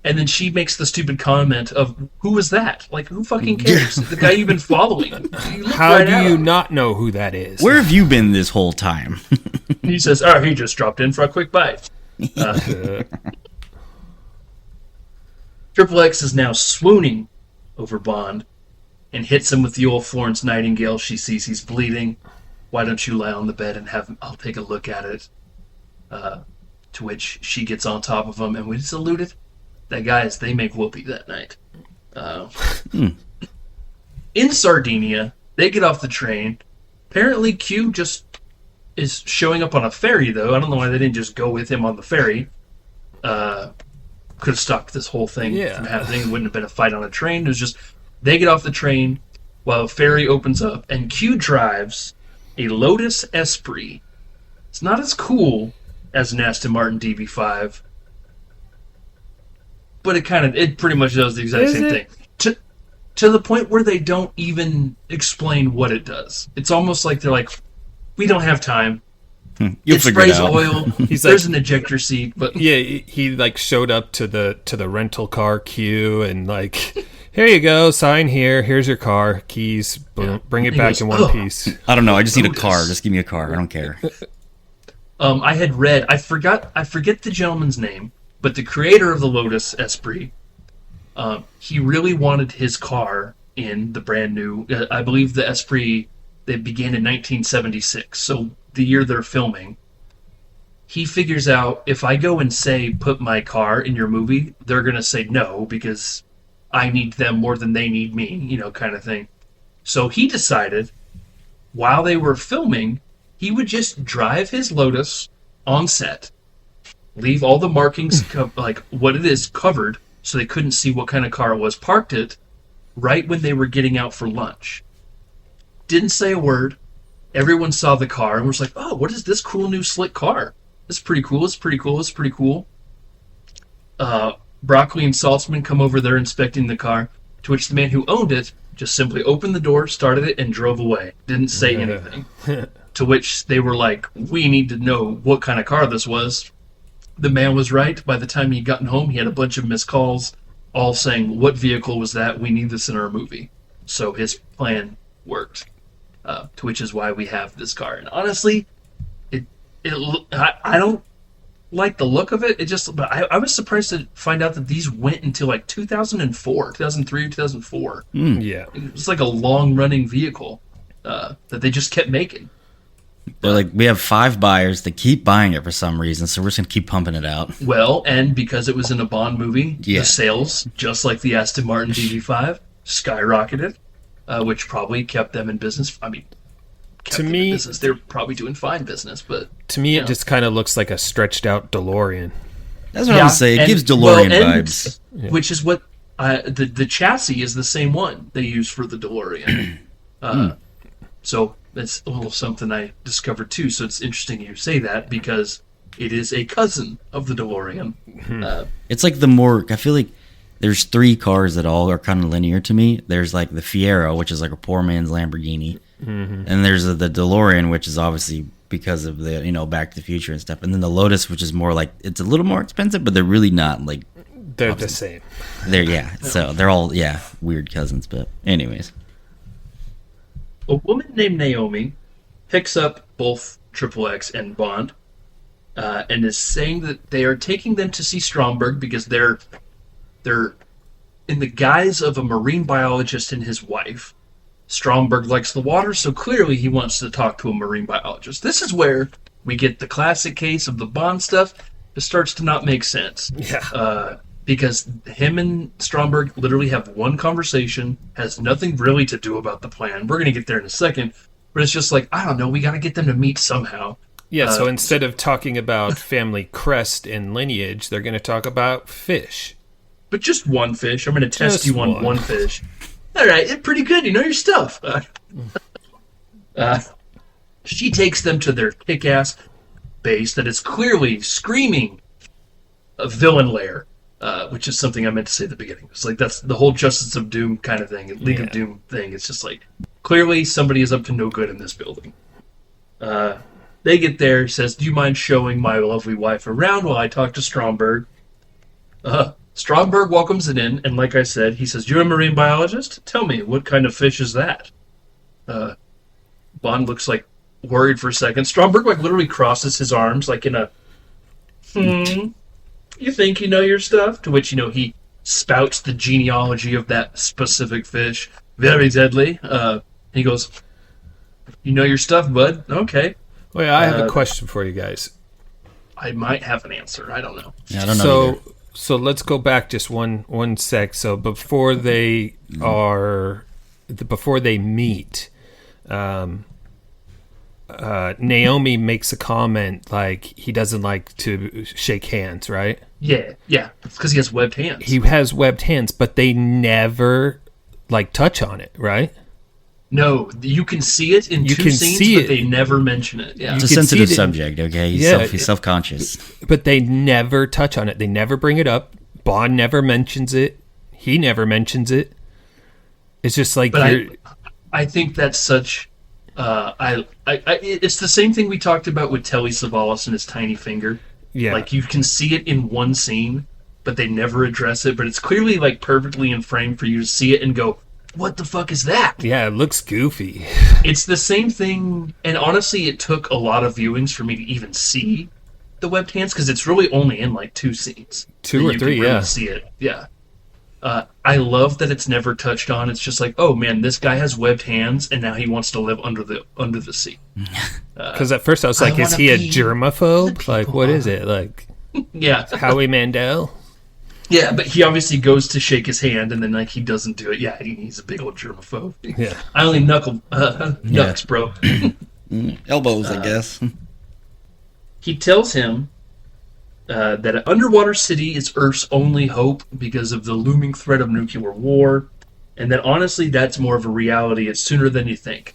And then she makes the stupid comment of, "Who was that? Like, who fucking cares? The guy you've been following." How do you not know who that is? Where have you been this whole time? He says, "Oh, he just dropped in for a quick bite." Triple X is now swooning over Bond and hits him with the old Florence Nightingale. She sees he's bleeding. "Why don't you lie on the bed and I'll take a look at it." To which she gets on top of him, and we just alluded that, guys, they make whoopee that night. In Sardinia, they get off the train. Apparently, Q just is showing up on a ferry, though. I don't know why they didn't just go with him on the ferry. Could have stopped this whole thing from happening. It wouldn't have been a fight on a train. It was just, they get off the train while a ferry opens up, and Q drives a Lotus Esprit. It's not as cool as an Aston Martin DB5, but it pretty much does the exact same thing. To the point where they don't even explain what it does. It's almost like they're like, "We don't have time." It sprays oil. There's an ejector seat, but he like showed up to the rental car queue and like, "Here you go, sign here. Here's your car, keys. Boom, bring it back in one piece." I don't know. I just need a car. Just give me a car. I don't care. I had read. I forget the gentleman's name, but the creator of the Lotus Esprit, he really wanted his car in the brand new. I believe the Esprit, they began in 1976, so the year they're filming. He figures out, if I go and say, "Put my car in your movie," they're gonna say no because I need them more than they need me, kind of thing. So he decided, while they were filming, he would just drive his Lotus on set, leave all the markings, like what it is, covered, so they couldn't see what kind of car it was, parked it right when they were getting out for lunch. Didn't say a word. Everyone saw the car and was like, "Oh, what is this cool new slick car? It's pretty cool, it's pretty cool, it's pretty cool." Broccoli and Saltzman come over there inspecting the car, to which the man who owned it just simply opened the door, started it, and drove away. Didn't say anything. To which they were like, "We need to know what kind of car this was." The man was right. By the time he'd gotten home, he had a bunch of missed calls, all saying, "What vehicle was that? We need this in our movie." So his plan worked, to which is why we have this car. And honestly, I don't like the look of it. But I was surprised to find out that these went until like 2004, 2003, 2004. Yeah. It was like a long-running vehicle that they just kept making. They're like, "We have 5 buyers that keep buying it for some reason, so we're just going to keep pumping it out." Well, and because it was in a Bond movie, the sales, just like the Aston Martin DB5, skyrocketed, which probably kept them in business. I mean, kept them in business. They're probably doing fine business, but to me, it just kind of looks like a stretched out DeLorean. That's what I'm saying. It gives DeLorean vibes. Which is what the chassis is the same one they use for the DeLorean. So that's a little something I discovered too. So it's interesting you say that because it is a cousin of the DeLorean. It's like I feel like there's 3 cars that all are kind of linear to me. There's like the Fiero, which is like a poor man's Lamborghini. And there's the DeLorean, which is obviously because of the, Back to the Future and stuff. And then the Lotus, which is more like, it's a little more expensive, but they're really not like. They're the same. So they're all, weird cousins. But anyways. A woman named Naomi picks up both Triple X and Bond, and is saying that they are taking them to see Stromberg because they're in the guise of a marine biologist and his wife. Stromberg likes the water, so clearly he wants to talk to a marine biologist. This is where we get the classic case of the Bond stuff. It starts to not make sense. Yeah. Because him and Stromberg literally have one conversation, has nothing really to do about the plan. We're going to get there in a second, but it's just like, I don't know, we got to get them to meet somehow. Yeah, so instead of talking about family crest and lineage, they're going to talk about fish. But just one fish. I'm going to test Just you on one fish. All right, it's pretty good. You know your stuff. She takes them to their kick-ass base that is clearly screaming a villain lair, which is something I meant to say at the beginning. It's like that's the whole Justice of Doom kind of thing, League of Doom thing. It's just like clearly somebody is up to no good in this building. They get there, says, "Do you mind showing my lovely wife around while I talk to Stromberg?" Stromberg welcomes it in, and like I said, he says, "You're a marine biologist? Tell me, what kind of fish is that?" Bond looks like worried for a second. Stromberg like literally crosses his arms like in a, you think you know your stuff? To which, he spouts the genealogy of that specific fish. Very deadly. He goes, "You know your stuff, bud? Okay." Well, I have a question for you guys. I might have an answer. I don't know. Yeah, I don't know either. So let's go back just one sec. So before they meet, Naomi makes a comment like he doesn't like to shake hands, right? Yeah. It's because he has webbed hands. He has webbed hands, but they never touch on it, right? No, you can see it in two scenes, but they never mention it. Yeah. It's a sensitive subject, okay? He's self-conscious. But they never touch on it. They never bring it up. Bond never mentions it. He never mentions it. It's just like... But I think that's such... it's the same thing we talked about with Telly Savalas and his tiny finger. Yeah. Like, you can see it in one scene, but they never address it. But it's clearly, perfectly in frame for you to see it and go, what the fuck is that? Yeah, it looks goofy. It's the same thing, and honestly, it took a lot of viewings for me to even see the webbed hands, because it's really only in, two scenes. Two or three, really see it, yeah. I love that it's never touched on. It's just like, oh man, this guy has webbed hands, and now he wants to live under the sea. Because at first I was like, is he a germaphobe? Like, what is it? Like, yeah, Howie Mandel? Yeah, but he obviously goes to shake his hand, and then he doesn't do it. Yeah, he's a big old germaphobe. Yeah, I only knucks, bro. Elbows, I guess. He tells him that an underwater city is Earth's only hope because of the looming threat of nuclear war, and that honestly, that's more of a reality. It's sooner than you think,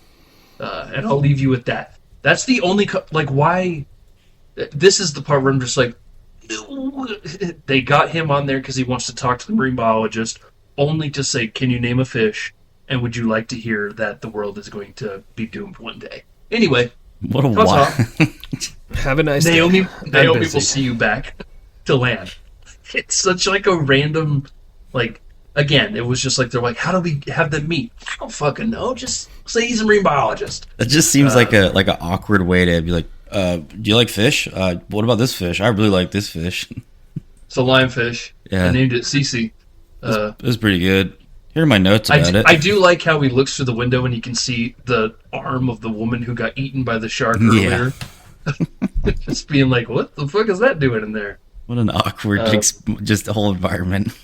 and I'll leave you with that. That's the only why. This is the part where I'm just like. They got him on there because he wants to talk to the marine biologist, only to say, "Can you name a fish? And would you like to hear that the world is going to be doomed one day?" Anyway, what a wow! Have a nice Naomi. day. Naomi will see you back to land. It's such a random, again. It was just they're like, "How do we have them meet?" I don't fucking know. Just say he's a marine biologist. It just seems like an awkward way to be like. Do you like fish? What about this fish? I really like this fish. It's a lionfish. Yeah. I named it Cece. It was pretty good. Here are my notes about it. I do like how he looks through the window and he can see the arm of the woman who got eaten by the shark earlier. Just being like, what the fuck is that doing in there? What an awkward, just the whole environment.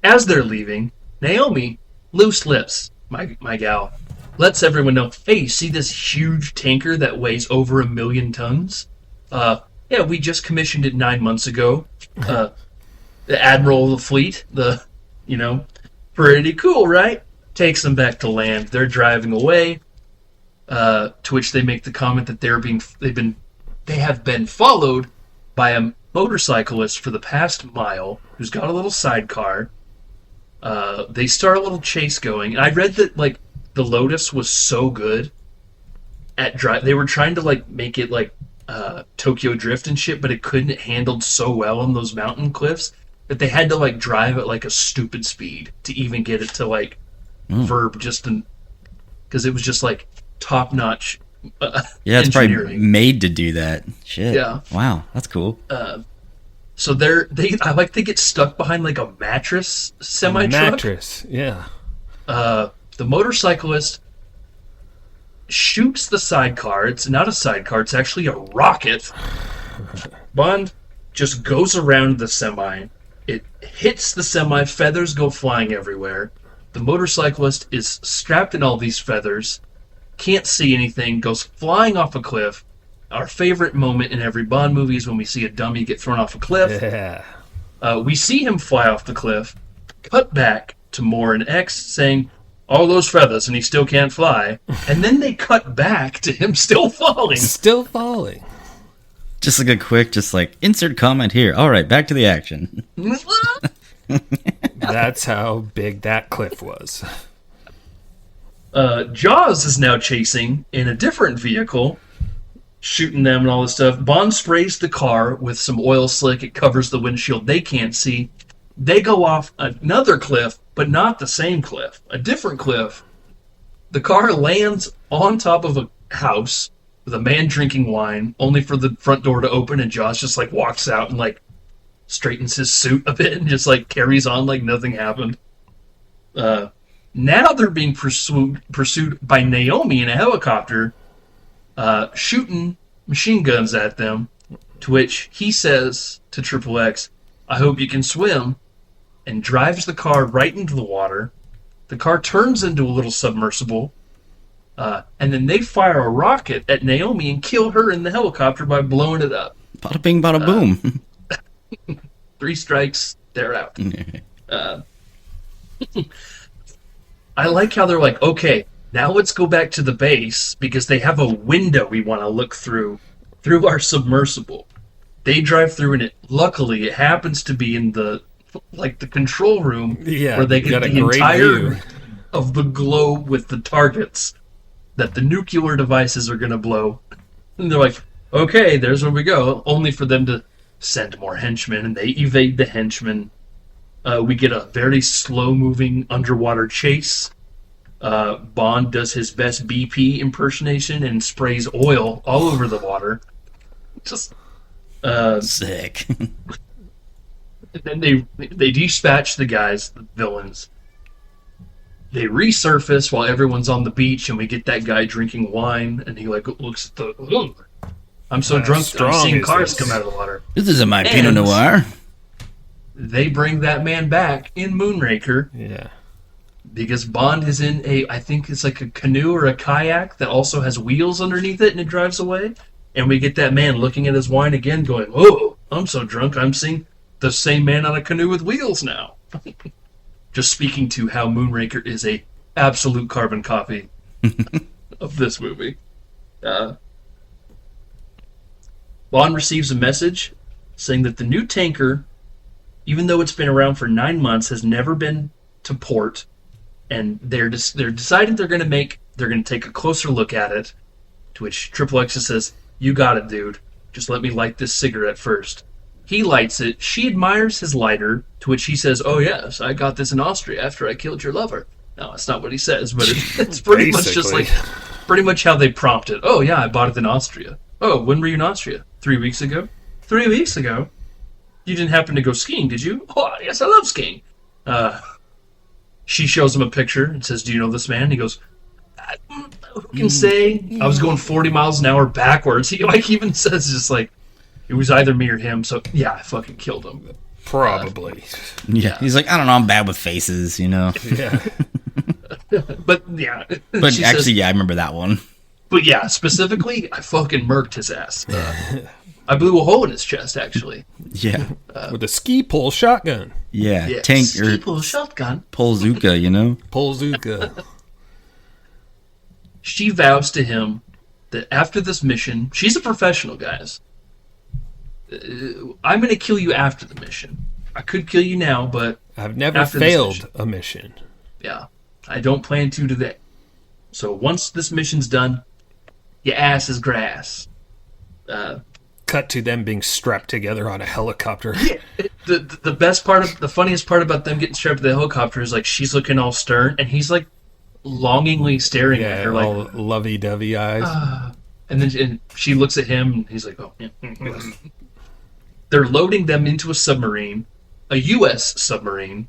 As they're leaving, Naomi, loose lips, my gal, lets everyone know, hey, you see this huge tanker that weighs over 1 million tons? Yeah, we just commissioned it 9 months ago. The admiral of the fleet, pretty cool, right? Takes them back to land. They're driving away, to which they make the comment that they have been followed by a motorcyclist for the past mile who's got a little sidecar. They start a little chase going. And I read that, the Lotus was so good at drive. They were trying to make it Tokyo Drift and shit, but it couldn't handle so well on those mountain cliffs that they had to drive at a stupid speed to even get it to verb just because it was just like top notch. Yeah, it's probably engineering. made to do that. Shit. Yeah. Wow, that's cool. So they get stuck behind like a mattress semi truck. Mattress, yeah. The motorcyclist shoots the sidecar. It's not a sidecar, it's actually a rocket. Bond just goes around the semi. It hits the semi, feathers go flying everywhere. The motorcyclist is strapped in all these feathers, can't see anything, goes flying off a cliff. Our favorite moment in every Bond movie is when we see a dummy get thrown off a cliff. Yeah. We see him fly off the cliff, cut back to Moore and X saying, all those feathers and he still can't fly. And then they cut back to him still falling. Still falling. Just like a quick, insert comment here. All right, back to the action. That's how big that cliff was. Jaws is now chasing in a different vehicle, shooting them and all this stuff. Bond sprays the car with some oil slick. It covers the windshield. They can't see. They go off another cliff, but not the same cliff. A different cliff. The car lands on top of a house with a man drinking wine, only for the front door to open, and Jaws just walks out and straightens his suit a bit and just carries on like nothing happened. Now they're being pursued by Naomi in a helicopter, shooting machine guns at them, to which he says to Triple X, I hope you can swim, and drives the car right into the water. The car turns into a little submersible, and then they fire a rocket at Naomi and kill her in the helicopter by blowing it up. Bada bing, bada boom. 3 strikes, they're out. I like how they're okay, now let's go back to the base, because they have a window we want to look through our submersible. They drive through, and luckily it happens to be in the control room, where they get the entire view of the globe with the targets that the nuclear devices are going to blow. And they're like, okay, there's where we go, only for them to send more henchmen, and they evade the henchmen. We get a very slow-moving underwater chase. Bond does his best BP impersonation and sprays oil all over the water. Just sick. And then they dispatch the guys, the villains. They resurface while everyone's on the beach, and we get that guy drinking wine, and he looks at the. Ooh, I'm so drunk, I'm seeing cars come out of the water. This isn't my Pinot Noir. They bring that man back in Moonraker. Yeah. Because Bond is in I think it's like a canoe or a kayak that also has wheels underneath it, and it drives away. And we get that man looking at his wine again, going, "Oh, I'm so drunk, I'm seeing the same man on a canoe with wheels now." Just speaking to how Moonraker is a absolute carbon copy of this movie. Bond receives a message saying that the new tanker, even though it's been around for 9 months, has never been to port, and they're deciding they're going to take a closer look at it. To which Triple X says, "You got it, dude. Just let me light this cigarette first." He lights it. She admires his lighter, to which he says, "Oh yes, I got this in Austria after I killed your lover." No, that's not what he says, but it's pretty much just pretty much how they prompt it. "Oh yeah, I bought it in Austria." "Oh, when were you in Austria?" 3 weeks ago. 3 weeks ago? You didn't happen to go skiing, did you? "Oh, yes, I love skiing." She shows him a picture and says, "Do you know this man?" He goes, "Who can say? I was going 40 miles an hour backwards." He even says it was either me or him, so yeah, I fucking killed him. Probably. Yeah. He's like, I don't know, I'm bad with faces, Yeah. But yeah. But actually, says, yeah, I remember that one. But yeah, specifically, I fucking murked his ass. I blew a hole in his chest, actually. Yeah. With a ski pole shotgun. Yeah. Ski pole shotgun. Polzuka, you know? Polzuka. She vows to him that after this mission, she's a professional, guys. I'm going to kill you after the mission. I could kill you now, but I've never failed a mission. Yeah. I don't plan to today. So once this mission's done, your ass is grass. Cut to them being strapped together on a helicopter. Yeah, the best part, the funniest part about them getting strapped to the helicopter is she's looking all stern, and he's longingly staring at Yeah, her, like, all lovey-dovey eyes. and she looks at him, and he's like, oh, yeah. They're loading them into a submarine, a U.S. submarine.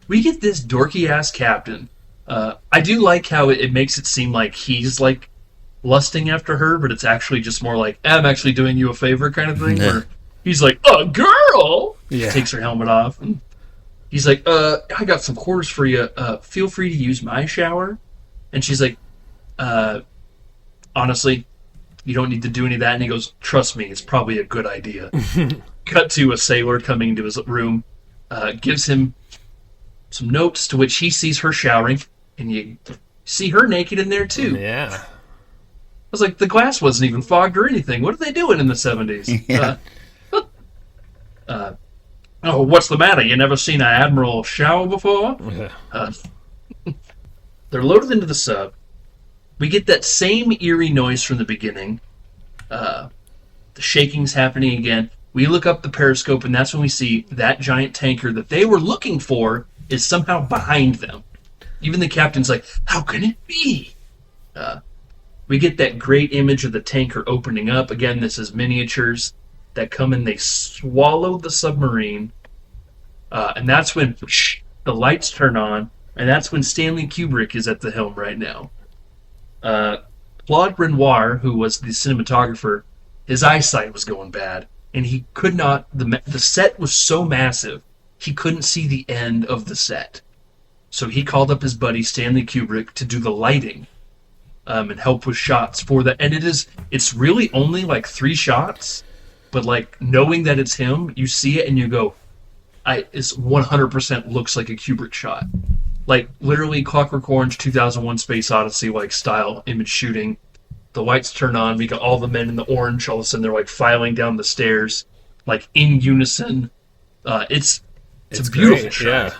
We get this dorky-ass captain. I do like how it makes it seem like he's, like, lusting after her, but it's actually just more like, I'm actually doing you a favor kind of thing, where he's like, a girl! Yeah. Takes her helmet off, and he's like, I got some quarters for you. Feel free to use my shower. And she's like, honestly, you don't need to do any of that. And he goes, trust me, it's probably a good idea. Cut to a sailor coming into his room, gives him some notes, to which he sees her showering, and you see her naked in there too. Yeah. I was like, the glass wasn't even fogged or anything. What are they doing in the 70s? Yeah. Oh, what's the matter? You never seen an admiral shower before? Yeah. They're loaded into the sub. We get that same eerie noise from the beginning. The shaking's happening again. We look up the periscope, and that's when we see that giant tanker that they were looking for is somehow behind them. Even the captain's like, how can it be? We get that great image of the tanker opening up. Again, this is miniatures that come and they swallow the submarine. And that's when the lights turn on, and that's when Stanley Kubrick is at the helm right now. Claude Renoir, who was the cinematographer, his eyesight was going bad, and he could not. The set was so massive, he couldn't see the end of the set. So he called up his buddy Stanley Kubrick to do the lighting, and help with shots for that. And it's really only like 3 shots, but like knowing that it's him, you see it and you go, it's 100% looks like a Kubrick shot. Like, literally Clockwork Orange 2001 Space Odyssey, like, style image shooting. The lights turn on, we got all the men in the orange, all of a sudden they're, like, filing down the stairs, like, in unison. It's a beautiful great, shot.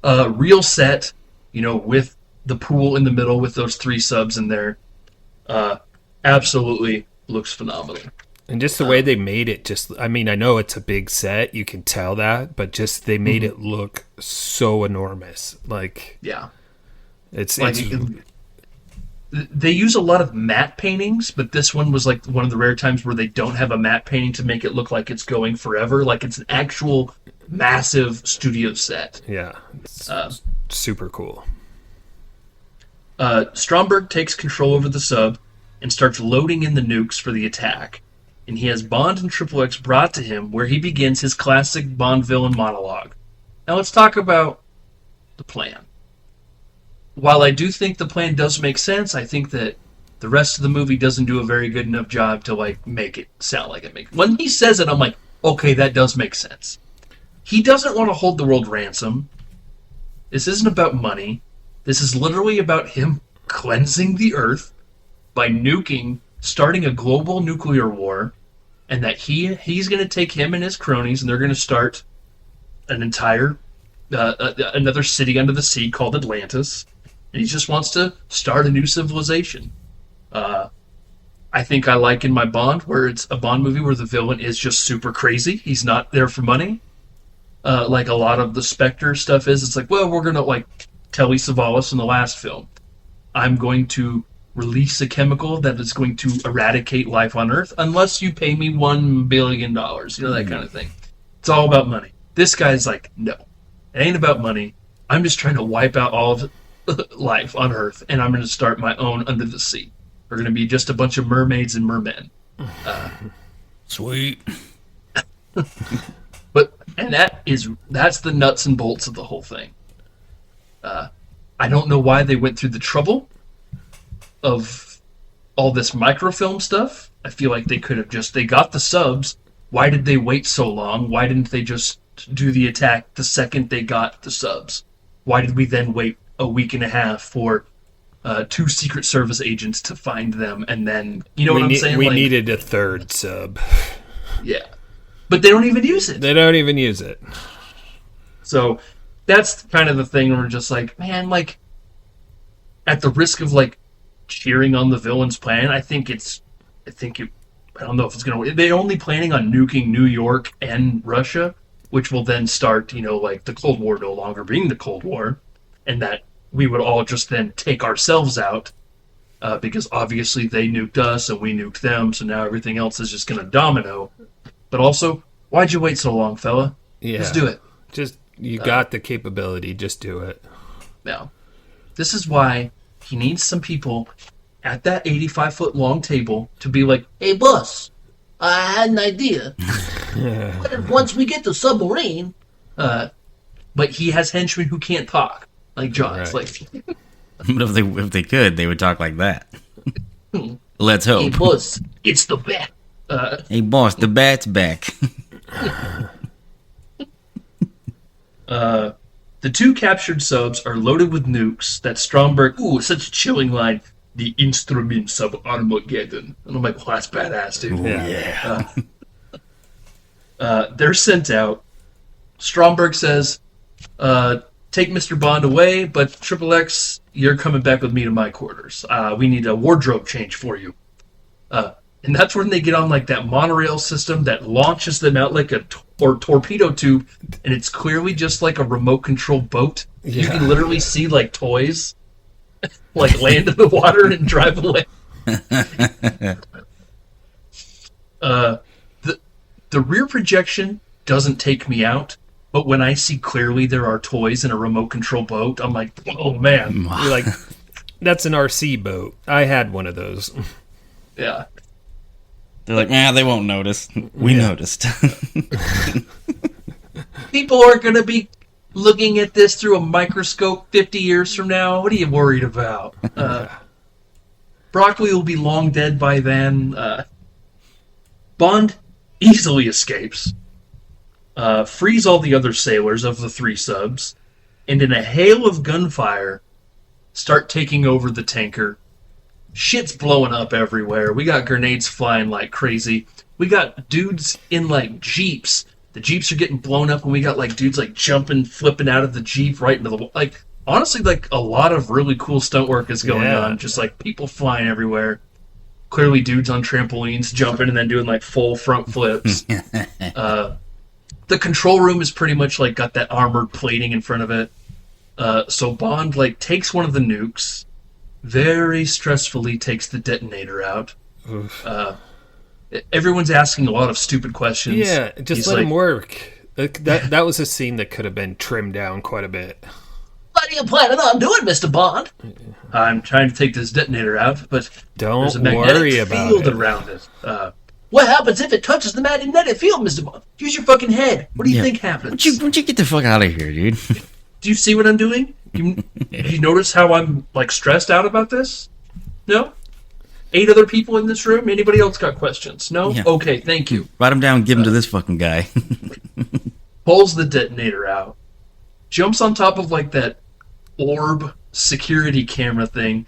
Yeah. Real set, with the pool in the middle with those 3 subs in there. Absolutely looks phenomenal. And just the way they made it, I know it's a big set, you can tell that, but just they made it look so enormous. Like, yeah. It's they use a lot of matte paintings, but this one was like one of the rare times where they don't have a matte painting to make it look like it's going forever. Like, it's an actual massive studio set. Yeah. It's super cool. Stromberg takes control over the sub and starts loading in the nukes for the attack. And he has Bond and Triple X brought to him, where he begins his classic Bond villain monologue. Now let's talk about the plan. While I do think the plan does make sense, I think that the rest of the movie doesn't do a very good enough job to like make it sound like it makes. When he says it, I'm like, okay, that does make sense. He doesn't want to hold the world ransom. This isn't about money. This is literally about him cleansing the Earth by starting a global nuclear war, and that he's going to take him and his cronies, and they're going to start an entire another city under the sea called Atlantis, and he just wants to start a new civilization. I think I like in my Bond, where it's a Bond movie where the villain is just super crazy. He's not there for money, like a lot of the Spectre stuff is. It's like, well, we're going to, like Telly Savalas in the last film, I'm going to release a chemical that is going to eradicate life on Earth unless you pay me $1 billion. That kind of thing. It's all about money. This guy's like, no, it ain't about money. I'm just trying to wipe out all of life on Earth, and I'm going to start my own under the sea. We're going to be just a bunch of mermaids and mermen. Sweet. And that's the nuts and bolts of the whole thing. I don't know why they went through the trouble of all this microfilm stuff. I feel like they could have they got the subs. Why did they wait so long? Why didn't they just do the attack the second they got the subs? Why did we then wait a week and a half for 2 Secret Service agents to find them, and then, what I'm saying? We needed a 3rd sub. Yeah. But they don't even use it. They don't even use it. So that's kind of the thing where we're just like, man, like, at the risk of, like, cheering on the villain's plan, I don't know if it's going to work. They're only planning on nuking New York and Russia, which will then start, like, the Cold War no longer being the Cold War, and that we would all just then take ourselves out, because obviously they nuked us and we nuked them, so now everything else is just going to domino. But also, why'd you wait so long, fella? Yeah. Let's do it. You got the capability, just do it. Now, this is why he needs some people at that 85-foot long table to be like, Hey, boss, I had an idea. What if once we get the submarine... but he has henchmen who can't talk, like John. It's Right. like, But if they could, they would talk like that. Let's Hey, hope. boss, it's the bat. Hey, boss, the bat's back. the two captured subs are loaded with nukes that Stromberg, such a chilling line, the instruments of Armageddon. And I'm like, well, that's badass, dude. Yeah. They're sent out. Stromberg says, take Mr. Bond away, but Triple X, you're coming back with me to my quarters. We need a wardrobe change for you. And that's when they get on like that monorail system that launches them out like a torpedo tube, and it's clearly just like a remote control boat. You Yeah. can literally see like toys like land in the water and drive away. The rear projection doesn't take me out, but when I see clearly there are toys in a remote control boat, I'm like, oh man. You're like, that's an RC boat. I had one of those. Yeah. They're like, they won't notice. We noticed. People are going to be looking at this through a microscope 50 years from now. What are you worried about? Broccoli will be long dead by then. Bond easily escapes, frees all the other sailors of the three subs, and in a hail of gunfire, start taking over the tanker. Shit's blowing up everywhere. We got grenades flying like crazy. We got dudes in like jeeps. The jeeps are getting blown up, and we got like dudes like jumping, flipping out of the jeep right into the like. Honestly, like a lot of really cool stunt work is going on. Just like people flying everywhere. Clearly, dudes on trampolines jumping and then doing like full front flips. The control room is pretty much like got that armored plating in front of it. So Bond like takes one of the nukes. Very stressfully takes the detonator out. Everyone's asking a lot of stupid questions. Yeah, just He's let like, him work. That was a scene that could have been trimmed down quite a bit. What are you planning on doing, Mr. Bond? I'm trying to take this detonator out, but there's a Don't worry magnetic about field it. around it. What happens if it touches the magnetic field, Mr. Bond? Use your fucking head. What do you Yeah. think happens? Why don't you get the fuck out of here, dude? Do you see what I'm doing? You notice how I'm like stressed out about this? No? 8 other people in this room? Anybody else got questions? No? Yeah. Okay, thank you. Write him down and give him to this fucking guy. Pulls the detonator out. Jumps on top of like that orb security camera thing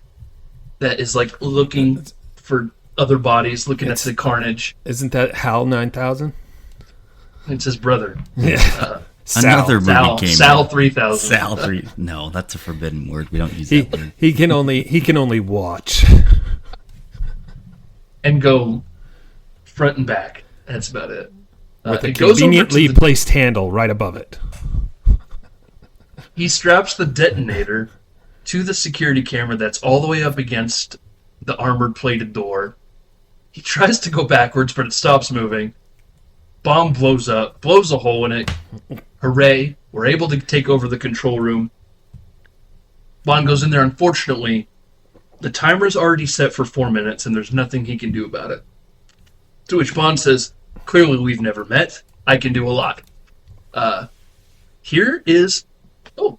that is like looking for other bodies, looking at the carnage. Isn't that HAL 9000? It's his brother. Yeah. Another Sal. movie came Sal out. 3000. Sal 3. No, that's a forbidden word. We don't use He, that word. he can only watch. And go front and back. That's about it. With a it goes over to conveniently the- placed handle right above it. He straps the detonator to the security camera that's all the way up against the armored plated door. He tries to go backwards, but it stops moving. Bomb blows up, blows a hole in it. Hooray, we're able to take over the control room. Bond goes in there. Unfortunately, the timer's already set for 4 minutes, and there's nothing he can do about it. To which Bond says, clearly we've never met. I can do a lot. Here is,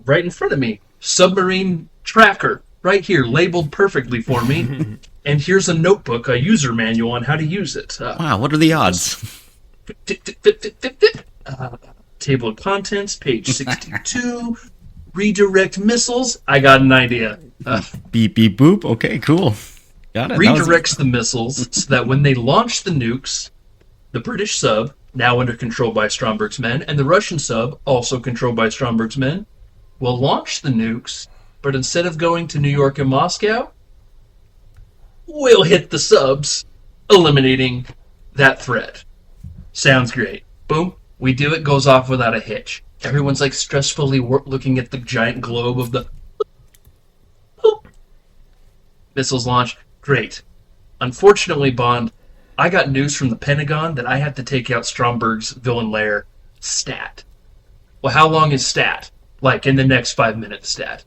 right in front of me, submarine tracker, right here, labeled perfectly for me. And here's a notebook, a user manual on how to use it. Wow, what are the odds? Table of contents, page 62. Redirect missiles. I got an idea. Beep, beep, boop. Okay, cool. Got it. Redirects the missiles so that when they launch the nukes, the British sub, now under control by Stromberg's men, and the Russian sub, also controlled by Stromberg's men, will launch the nukes, but instead of going to New York and Moscow, we'll hit the subs, eliminating that threat. Sounds great. Boom. We do it, goes off without a hitch. Everyone's like stressfully looking at the giant globe of the... Missiles launch. Great. Unfortunately, Bond, I got news from the Pentagon that I have to take out Stromberg's villain lair stat. Well, how long is stat? Like, in the next 5 minutes stat.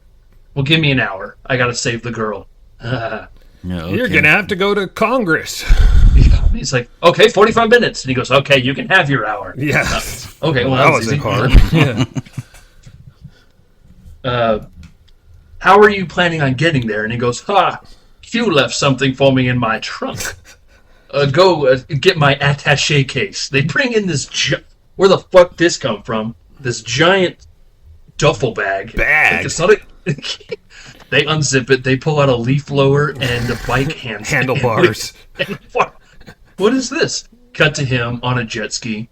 Well, give me an hour. I gotta save the girl. Yeah, okay. You're going to have to go to Congress. He's like, okay, 45 minutes. And he goes, okay, you can have your hour. Yeah. Okay, well, that was wasn't easy. hard. Yeah. How are you planning on getting there? And he goes, Q left something for me in my trunk. Go get my attaché case. They bring in this, where the fuck this come from? This giant duffel bag. Like, it's not a... They unzip it. They pull out a leaf blower and a bike handlebars. What is this? Cut to him on a jet ski.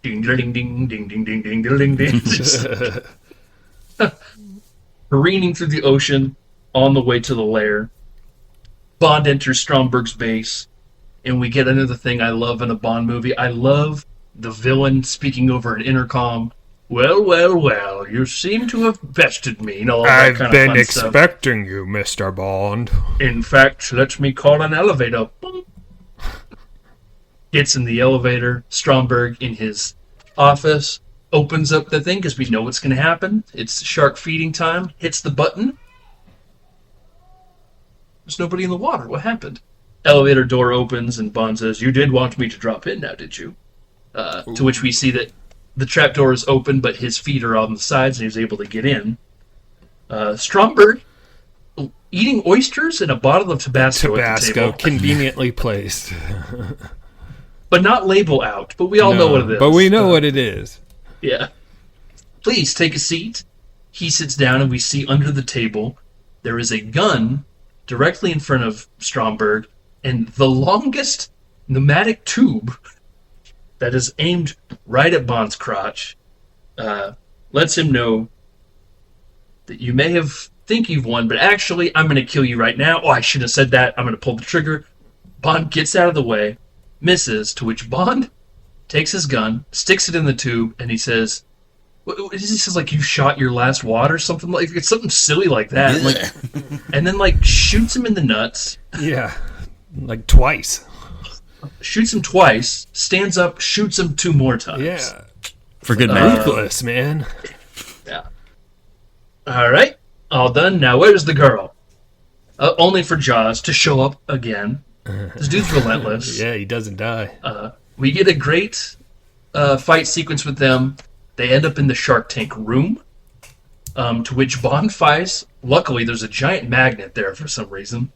Ding ding ding ding ding ding ding ding ding. Careening through the ocean on the way to the lair. Bond enters Stromberg's base, and we get another thing I love in a Bond movie. I love the villain speaking over an intercom. Well, well, well, you seem to have bested me. All that I've kind been of fun stuff. expecting you, Mr. Bond. In fact, let me call an elevator. Boom. Gets in the elevator. Stromberg in his office opens up the thing because we know what's going to happen. It's shark feeding time. Hits the button. There's nobody in the water. What happened? Elevator door opens and Bond says, "You did want me to drop in now, did you?" To which we see that the trapdoor is open, but his feet are on the sides and he's able to get in. Stromberg eating oysters and a bottle of Tabasco at the table. Conveniently placed. But not label out. But we all know what it is. But we know what it is. Yeah. Please take a seat. He sits down and we see under the table there is a gun directly in front of Stromberg and the longest pneumatic tube that is aimed right at Bond's crotch lets him know that you may think you've won, but actually I'm going to kill you right now. Oh, I should have said that. I'm going to pull the trigger. Bond gets out of the way, misses, to which Bond takes his gun, sticks it in the tube, and he says, he says like, you shot your last wad or something, like it's something silly like that. Like, and then like shoots him in the nuts. Yeah, like twice. Shoots him twice, stands up, shoots him 2 more times. Yeah. For good measure. Ruthless, man. Yeah. All right, all done. Now where's the girl? Only for Jaws to show up again. This dude's relentless. Yeah, he doesn't die. We get a great fight sequence with them. They end up in the Shark Tank room, to which Bond fires. Luckily, there's a giant magnet there for some reason.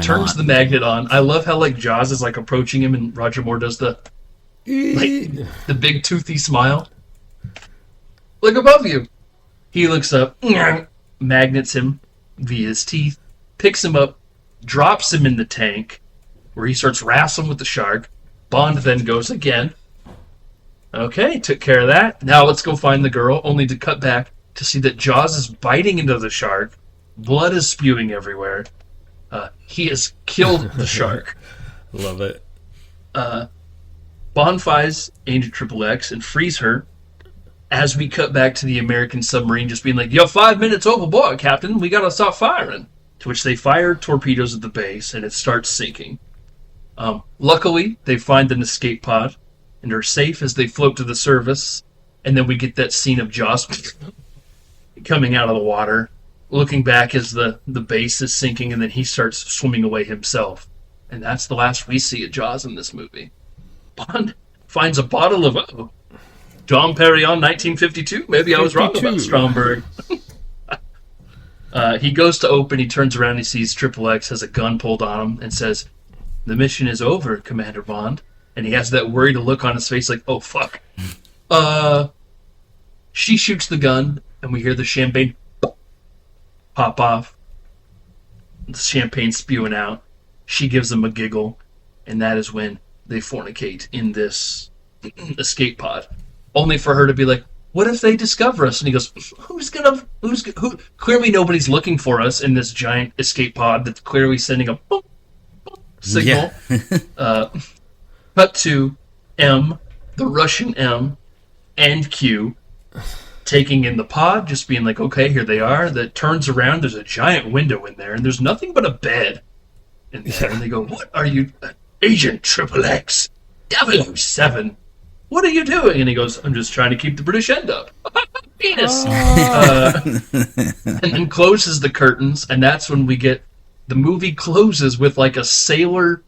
Turns the magnet on. I love how like Jaws is like approaching him, and Roger Moore does the big toothy smile. Look above you. He looks up, magnets him via his teeth, picks him up, drops him in the tank, where he starts wrestling with the shark. Bond then goes again. Okay, took care of that. Now let's go find the girl, only to cut back to see that Jaws is biting into the shark. Blood is spewing everywhere. He has killed the shark. Love it. Bond finds Agent XXX and frees her. As we cut back to the American submarine just being like, "You're 5 minutes overboard, Captain. We gotta stop firing." To which they fire torpedoes at the base, and it starts sinking. Luckily, they find an escape pod and are safe as they float to the surface. And then we get that scene of Jaws coming out of the water, looking back as the base is sinking, and then he starts swimming away himself. And that's the last we see of Jaws in this movie. Bond finds a bottle of Dom Perignon 1952. Maybe I was wrong about Stromberg. He goes to open, he turns around, he sees XXX has a gun pulled on him and says, "The mission is over, Commander Bond." And he has that worried look on his face like, oh, fuck. She shoots the gun, and we hear the champagne pop off. The champagne spewing out. She gives him a giggle, and that is when they fornicate in this escape pod. Only for her to be like, "What if they discover us?" And he goes, who? Clearly nobody's looking for us in this giant escape pod that's clearly sending a boop, boop signal. Yeah. Cut to M, the Russian M, and Q taking in the pod, just being like, okay, here they are. That turns around, there's a giant window in there, and there's nothing but a bed in there. And they go, what are you, Agent Triple X, 007? What are you doing? And he goes, I'm just trying to keep the British end up. Penis. And then closes the curtains, and that's when we get, the movie closes with like a sailor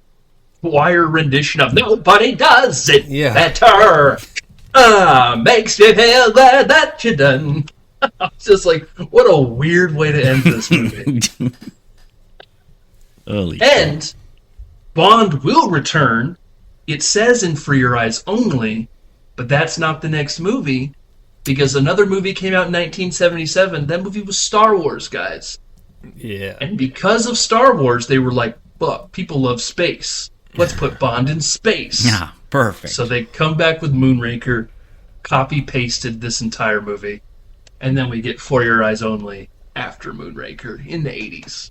choir rendition of Nobody Does It Better. Makes me feel glad that you're done. It's just like, what a weird way to end this movie. And Bond will return. It says in For Your Eyes Only, but that's not the next movie, because another movie came out in 1977. That movie was Star Wars, guys. Yeah. And because of Star Wars, they were like, fuck, people love space. Let's put Bond in space. Yeah, perfect. So they come back with Moonraker, copy-pasted this entire movie, and then we get For Your Eyes Only after Moonraker in the 80s.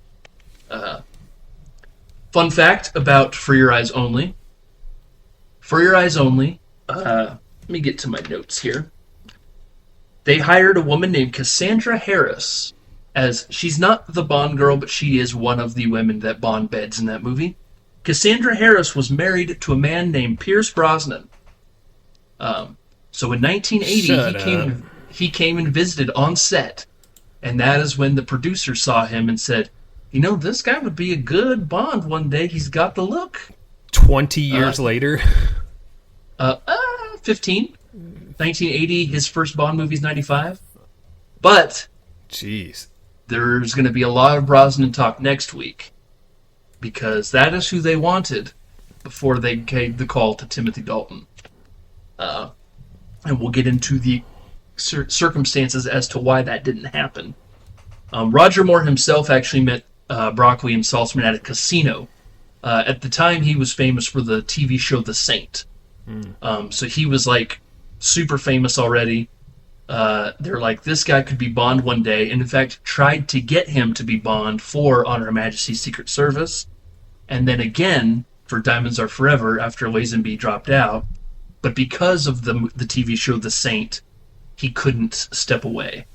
Fun fact about For Your Eyes Only. For Your Eyes Only, let me get to my notes here. They hired a woman named Cassandra Harris, as she's not the Bond girl, but she is one of the women that Bond beds in that movie. Cassandra Harris was married to a man named Pierce Brosnan. So in 1980, he came and visited on set, and that is when the producer saw him and said, you know, this guy would be a good Bond one day. He's got the look. 20 years later? 15. 1980, his first Bond movie is 95. But jeez, there's going to be a lot of Brosnan talk next week, because that is who they wanted before they gave the call to Timothy Dalton. And we'll get into the circumstances as to why that didn't happen. Roger Moore himself actually met Broccoli and Saltzman at a casino. At the time, he was famous for the TV show The Saint. So he was like super famous already. They're like, this guy could be Bond one day, and in fact tried to get him to be Bond for On Her Majesty's Secret Service, and then again for Diamonds Are Forever after Lazenby dropped out. But because of the TV show The Saint, he couldn't step away.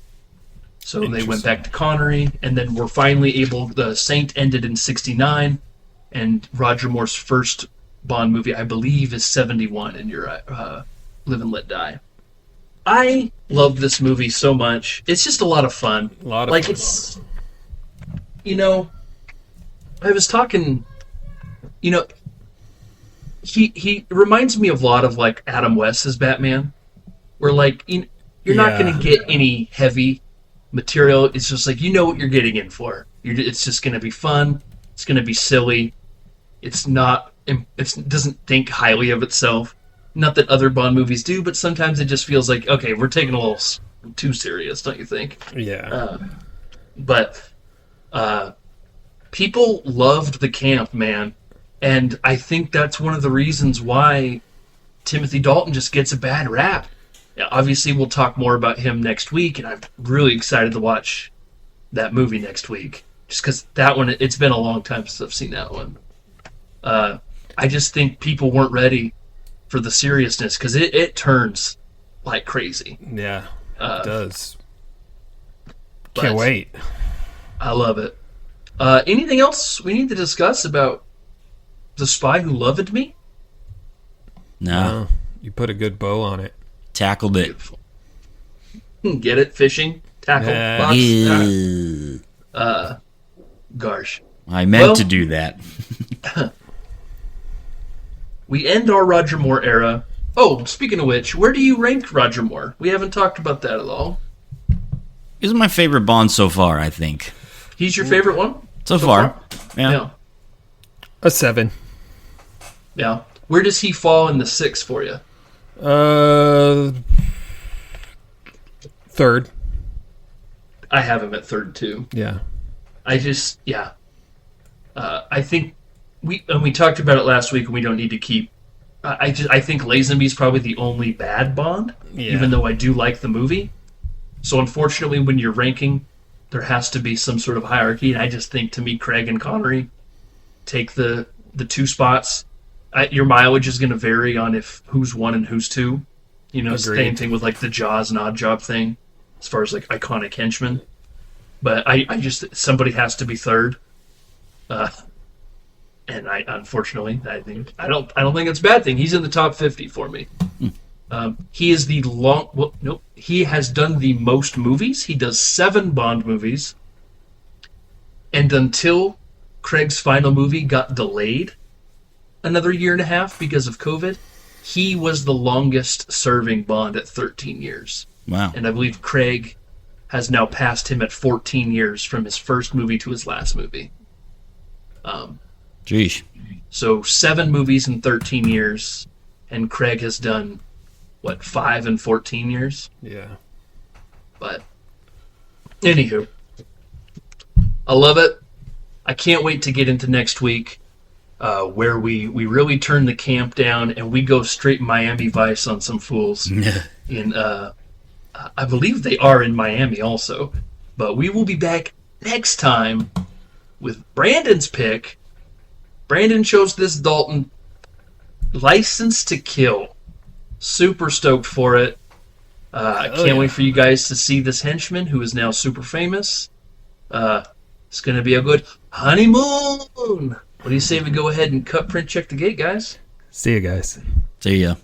So they went back to Connery, and then were finally able. The Saint ended in '69, and Roger Moore's first Bond movie, I believe, is '71, and you're Live and Let Die. I love this movie so much. It's just a lot of fun. A lot of like fun. It's, you know, I was talking, you know, he reminds me of a lot of like Adam West's Batman, where like you're not going to get any heavy material. It's just like, you know what you're getting in for. It's just going to be fun. It's going to be silly. It doesn't think highly of itself. Not that other Bond movies do, but sometimes it just feels like, okay, we're taking a little too serious, don't you think? Yeah. But people loved the camp, man. And I think that's one of the reasons why Timothy Dalton just gets a bad rap. Now, obviously, we'll talk more about him next week, and I'm really excited to watch that movie next week. Just because that one, it's been a long time since I've seen that one. I just think people weren't ready for the seriousness, because it turns like crazy. Yeah, it does. But Can't wait. I love it. Anything else we need to discuss about The Spy Who Loved Me? No. You put a good bow on it. Tackled it. Get it? Fishing? Tackle? Yeah. Box? Yeah. Gosh. I meant to do that. We end our Roger Moore era. Oh, speaking of which, where do you rank Roger Moore? We haven't talked about that at all. He's my favorite Bond so far, I think. He's your favorite one? So far. Yeah. A 7. Yeah. Where does he fall in the 6 for you? Third. I have him at third, too. Yeah. I think we talked about it last week, and we don't need to keep. I think Lazenby's probably the only bad Bond, even though I do like the movie. So unfortunately, when you're ranking, there has to be some sort of hierarchy, and I just think, to me, Craig and Connery take the 2 spots. Your mileage is going to vary on who's 1 and who's 2. You know, Agreed. same thing with like the Jaws and Odd Job thing. as far as like iconic henchmen. But I just somebody has to be third. And unfortunately I don't think it's a bad thing. He's in the top 50 for me. He is he has done the most movies. He does 7 Bond movies. And until Craig's final movie got delayed another year and a half because of COVID, he was the longest serving Bond at 13 years. Wow. And I believe Craig has now passed him at 14 years from his first movie to his last movie. Jeez. So 7 movies in 13 years, and Craig has done, 5 in 14 years? Yeah. But, anywho, I love it. I can't wait to get into next week, where we really turn the camp down and we go straight Miami Vice on some fools. I believe they are in Miami also. But we will be back next time with Brandon's pick. Brandon chose this Dalton, License to Kill. Super stoked for it. I can't wait for you guys to see this henchman who is now super famous. It's going to be a good honeymoon. What do you say we go ahead and cut, print, check the gate, guys? See you guys. See ya.